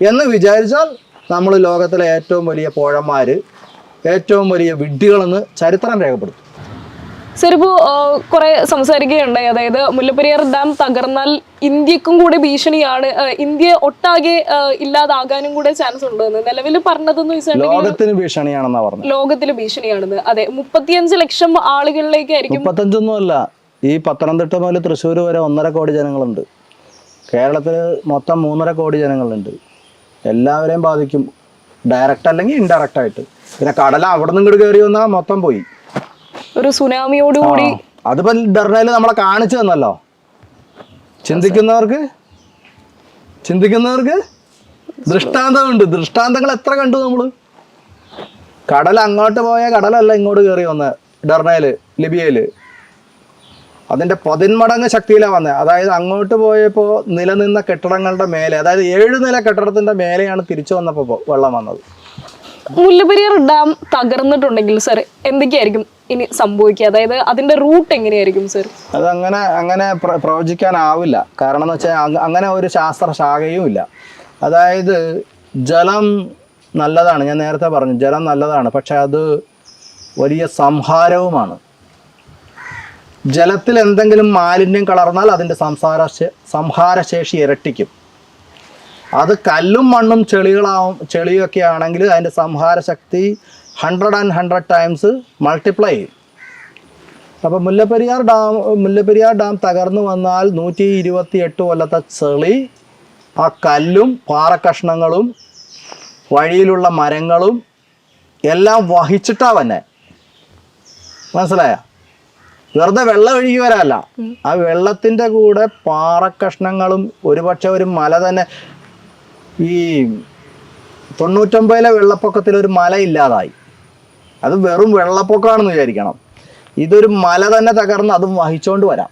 എന്ന് വിചാരിച്ചാൽ നമ്മൾ ലോകത്തിലെ ഏറ്റവും വലിയ പോഴന്മാർ, ഏറ്റവും വലിയ വിഡ്ഢികളെന്ന് ചരിത്രം രേഖപ്പെടുത്തും. സർ, ഇപ്പോൾ കുറെ സംസാരിക്കുകയുണ്ടായി, അതായത് മുല്ലപ്പെരിയാർ ഡാം തകർന്നാൽ ഇന്ത്യക്കും കൂടെ ഭീഷണിയാണ്, ഇന്ത്യ ഒട്ടാകെ ഇല്ലാതാകാനും കൂടെ ചാൻസ് ഉണ്ടെന്ന്. നിലവിൽ പറഞ്ഞതെന്ന് വെച്ചിട്ടുണ്ടെങ്കിൽ ലോകത്തിന് ഭീഷണിയാണെന്നാ പറഞ്ഞത്. ലോകത്തിന് ഭീഷണിയാണെന്ന്. അതെ, 35 ലക്ഷം ആളുകളിലേക്കായിരിക്കും. 35 അല്ല, ഈ പത്തനംതിട്ട മുതൽ തൃശ്ശൂർ വരെ 1.5 കോടി ജനങ്ങളുണ്ട്. കേരളത്തിൽ മൊത്തം 3.5 കോടി ജനങ്ങളുണ്ട്. എല്ലാവരെയും ബാധിക്കും, ഡയറക്റ്റ് അല്ലെങ്കിൽ ഇൻഡയറക്റ്റ് ആയിട്ട്. പിന്നെ കടല അവിടെ നിന്ന് ഇങ്ങോട്ട് കയറി വന്നാൽ മൊത്തം പോയി. ഒരു സുനാമിയോടുകൂടി. അതിപ്പോൾ ഡർണയിൽ നമ്മളെ കാണിച്ചു തന്നല്ലോ. ചിന്തിക്കുന്നവർക്ക് ദൃഷ്ടാന്തമുണ്ട്. ദൃഷ്ടാന്തങ്ങൾ എത്ര കണ്ടു നമ്മൾ. കടൽ അങ്ങോട്ട് പോയ കടലല്ല ഇങ്ങോട്ട് കയറി വന്നത്. ഡർണയില്, ലിബിയയില് അതിൻ്റെ 10 മടങ്ങ് ശക്തിയിലാണ് വന്നത്. അതായത് അങ്ങോട്ട് പോയപ്പോൾ നിലനിന്ന കെട്ടിടങ്ങളുടെ മേലെ, അതായത് 7 നില കെട്ടിടത്തിൻ്റെ മേലെയാണ് തിരിച്ചു വന്നപ്പോൾ വെള്ളം വന്നത്. മുല്ലപ്പെരിയാർ ഡാം തകർന്നിട്ടുണ്ടെങ്കിൽ സർ എന്തൊക്കെയായിരിക്കും ഇനി സംഭവിക്കുക? അതായത് അതിന്റെ റൂട്ട് എങ്ങനെയായിരിക്കും സർ? അങ്ങനെ പ്രവചിക്കാനാവില്ല. കാരണം എന്ന് വെച്ചാൽ അങ്ങനെ ഒരു ശാസ്ത്ര ശാഖയും ഇല്ല. അതായത് ജലം നല്ലതാണ്, ഞാൻ നേരത്തെ പറഞ്ഞു, ജലം നല്ലതാണ്. പക്ഷെ അത് വലിയ സംഹാരവുമാണ്. ജലത്തിൽ എന്തെങ്കിലും മാലിന്യം കലർന്നാൽ അതിൻ്റെ സംഹാരശേഷി ഇരട്ടിക്കും. അത് കല്ലും മണ്ണും ചെളിയൊക്കെ ആണെങ്കിൽ അതിൻ്റെ സംഹാരശക്തി 100 ടൈംസ് മൾട്ടിപ്ലൈ ചെയ്യും. അപ്പോൾ മുല്ലപ്പെരിയാർ ഡാം തകർന്നു വന്നാൽ 128 കൊല്ലത്തെ ചെളി, ആ കല്ലും പാറക്കഷ്ണങ്ങളും വഴിയിലുള്ള മരങ്ങളും എല്ലാം വഹിച്ചിട്ടാ വന്നെ. മനസ്സിലായ? വെറുതെ വെള്ളം ഒഴുകി വരാല്ല, ആ വെള്ളത്തിൻ്റെ കൂടെ പാറക്കഷ്ണങ്ങളും ഒരുപക്ഷെ ഒരു മല തന്നെ. ഈ 99-ലെ വെള്ളപ്പൊക്കത്തിൽ ഒരു മല ഇല്ലാതായി. അത് വെറും വെള്ളപ്പൊക്കമാണെന്ന് വിചാരിക്കണം. ഇതൊരു മല തന്നെ തകർന്ന് അതും വഹിച്ചുകൊണ്ട് വരാം.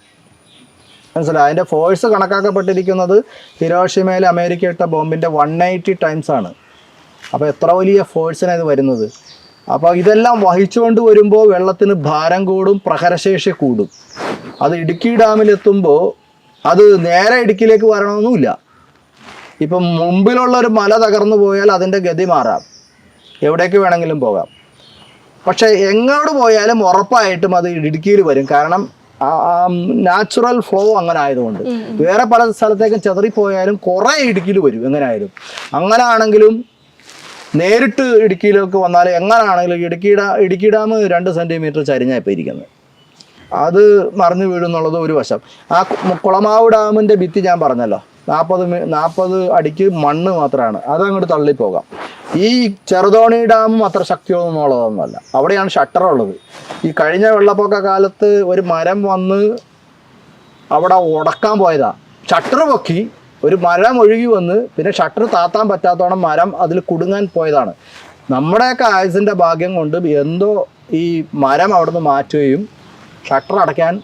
മനസ്സിലായി? അതിൻ്റെ ഫോഴ്സ് കണക്കാക്കപ്പെട്ടിരിക്കുന്നത് ഹിരോഷിമയിൽ അമേരിക്ക ഇട്ട ബോംബിൻ്റെ 180 ടൈംസ് ആണ്. അപ്പോൾ എത്ര വലിയ ഫോഴ്സിനാണ് ഇത് വരുന്നത്. അപ്പോൾ ഇതെല്ലാം വഹിച്ചുകൊണ്ട് വരുമ്പോൾ വെള്ളത്തിന് ഭാരം കൂടും, പ്രഹരശേഷി കൂടും. അത് ഇടുക്കി ഡാമിലെത്തുമ്പോൾ അത് നേരെ ഇടുക്കിയിലേക്ക് വരണമെന്നുമില്ല. ഇപ്പം മുമ്പിലുള്ള ഒരു മല തകർന്നു പോയാൽ അതിൻ്റെ ഗതി മാറാം, എവിടേക്ക് വേണമെങ്കിലും പോകാം. പക്ഷേ എങ്ങോട്ട് പോയാലും ഉറപ്പായിട്ടും അത് ഇടുക്കിയിൽ വരും. കാരണം നാച്ചുറൽ ഫ്ലോ അങ്ങനെ ആയതുകൊണ്ട്. വേറെ പല സ്ഥലത്തേക്കും ചെതറിപ്പോയാലും കുറേ ഇടുക്കിയിൽ വരും എങ്ങനെയായാലും. അങ്ങനെ ആണെങ്കിലും നേരിട്ട് ഇടുക്കിയിലേക്ക് വന്നാൽ എങ്ങനെയാണെങ്കിലും ഇടുക്കി ഡാം 2 സെൻറ്റിമീറ്റർ ചരിഞ്ഞാണ് ഇപ്പോൾ ഇരിക്കുന്നത്. അത് മറിഞ്ഞു വീഴുന്നുള്ളത് ഒരു വശം. ആ കുളമാവ് ഡാമിൻ്റെ ഭിത്തി ഞാൻ പറഞ്ഞല്ലോ, 40 അടിക്ക് മണ്ണ് മാത്രമാണ്, അതങ്ങോട്ട് തള്ളിപ്പോകാം. ഈ ചെറുതോണി ഡാമും അത്ര ശക്തിയൊന്നുമുള്ളതൊന്നുമല്ല. അവിടെയാണ് ഷട്ടറുള്ളത്. ഈ കഴിഞ്ഞ വെള്ളപ്പൊക്ക കാലത്ത് ഒരു മരം വന്ന് അവിടെ ഉടക്കാൻ പോയതാ. ഷട്ടർ പൊക്കി ഒരു മരം ഒഴുകി വന്ന് പിന്നെ ഷട്ടർ താത്താൻ പറ്റാത്തോളം മരം അതിൽ കുടുങ്ങാൻ പോയതാണ്. നമ്മുടെയൊക്കെ ആയുസിൻ്റെ ഭാഗ്യം കൊണ്ട് എന്തോ ഈ മരം അവിടെ നിന്ന് മാറ്റുകയും ഷട്ടർ അടയ്ക്കാൻ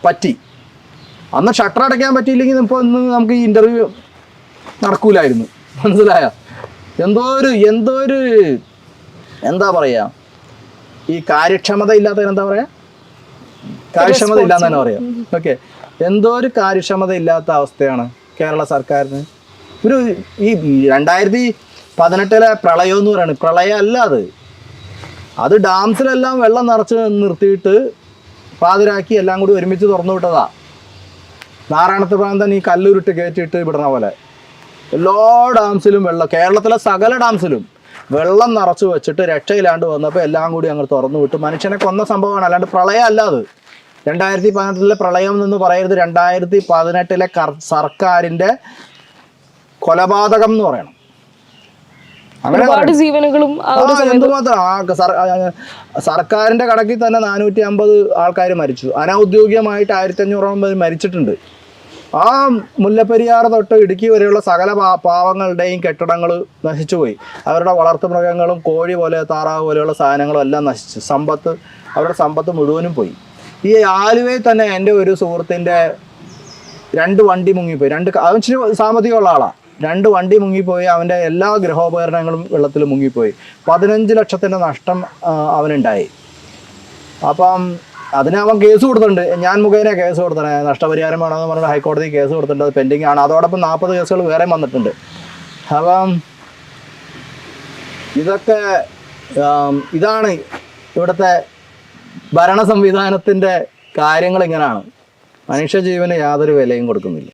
പറ്റി. അന്ന് ഷട്ടർ അടയ്ക്കാൻ പറ്റിയില്ലെങ്കിൽ ഇപ്പോൾ ഇന്ന് നമുക്ക് ഈ ഇൻ്റർവ്യൂ നടക്കൂലായിരുന്നു. മനസ്സിലായോ? എന്തോ ഒരു എന്താ പറയുക, ഈ കാര്യക്ഷമത ഇല്ലാത്തതിന് എന്താ പറയുക, കാര്യക്ഷമത ഇല്ലാന്ന് തന്നെ പറയാം. ഓക്കെ, എന്തോ ഒരു കാര്യക്ഷമത ഇല്ലാത്ത അവസ്ഥയാണ് കേരള സർക്കാരിന്. ഒരു ഈ 2018 പ്രളയം എന്ന് പറയുന്നത് പ്രളയം അല്ല, അത് ഡാംസിലെല്ലാം വെള്ളം നിറച്ച് നിർത്തിയിട്ട് പാതിരാക്കി എല്ലാം കൂടി ഒരുമിച്ച് തുറന്നു വിട്ടതാ. നാരായണത്ത് പ്രാന്തൻ ഈ കല്ലുരുട്ട് കയറ്റിയിട്ട് വിടണ പോലെ എല്ലാ ഡാംസിലും വെള്ളം, കേരളത്തിലെ സകല ഡാംസിലും വെള്ളം നിറച്ച് വെച്ചിട്ട് രക്ഷയില്ലാണ്ട് വന്നപ്പോൾ എല്ലാം കൂടി അങ്ങ് തുറന്നു വിട്ടു. മനുഷ്യനെ കൊന്ന സംഭവമാണ്, അല്ലാണ്ട് പ്രളയം അല്ല അത്. 2018 പ്രളയം എന്ന് പറയരുത്, 2018 സർക്കാരിൻ്റെ കൊലപാതകം എന്ന് പറയണം. അങ്ങനെ ജീവനുകളും എന്തുമാത്രം സർക്കാരിന്റെ കണക്കിൽ തന്നെ 450 ആൾക്കാർ മരിച്ചു. അനൗദ്യോഗികമായിട്ട് 1500 മരിച്ചിട്ടുണ്ട്. ആ മുല്ലപ്പെരിയാർ തൊട്ട് ഇടുക്കി വരെയുള്ള സകല പാവങ്ങളുടെയും കെട്ടിടങ്ങൾ നശിച്ചുപോയി. അവരുടെ വളർത്തു മൃഗങ്ങളും കോഴി പോലെ താറാവ് പോലെയുള്ള സാധനങ്ങളും എല്ലാം നശിച്ചു. അവരുടെ സമ്പത്ത് മുഴുവനും പോയി. ഈ ആലുവയിൽ തന്നെ എൻ്റെ ഒരു സുഹൃത്തിൻ്റെ 2 വണ്ടി മുങ്ങിപ്പോയി. അവൻ ഇച്ചിരി സാമ്പത്തികമുള്ള ആളാണ്. 2 വണ്ടി മുങ്ങിപ്പോയി. അവൻ്റെ എല്ലാ ഗൃഹോപകരണങ്ങളും വെള്ളത്തിൽ മുങ്ങിപ്പോയി. 15 ലക്ഷത്തിൻ്റെ നഷ്ടം അവനുണ്ടായി. അപ്പം അതിന് അവൻ കേസ് കൊടുത്തിട്ടുണ്ട്. ഞാൻ മുഖേന കേസ് കൊടുത്തത്, നഷ്ടപരിഹാരം വേണമെന്ന് പറഞ്ഞിട്ട് ഹൈക്കോടതി കേസ് കൊടുത്തിട്ടുണ്ട്. അത് പെൻഡിങ് ആണ്. അതോടൊപ്പം 40 കേസുകൾ വേറെ വന്നിട്ടുണ്ട്. അപ്പം ഇതാണ് ഇവിടുത്തെ ഭരണ സംവിധാനത്തിൻ്റെ കാര്യങ്ങൾ. ഇങ്ങനെയാണ്. മനുഷ്യജീവന് യാതൊരു വിലയും കൊടുക്കുന്നില്ല.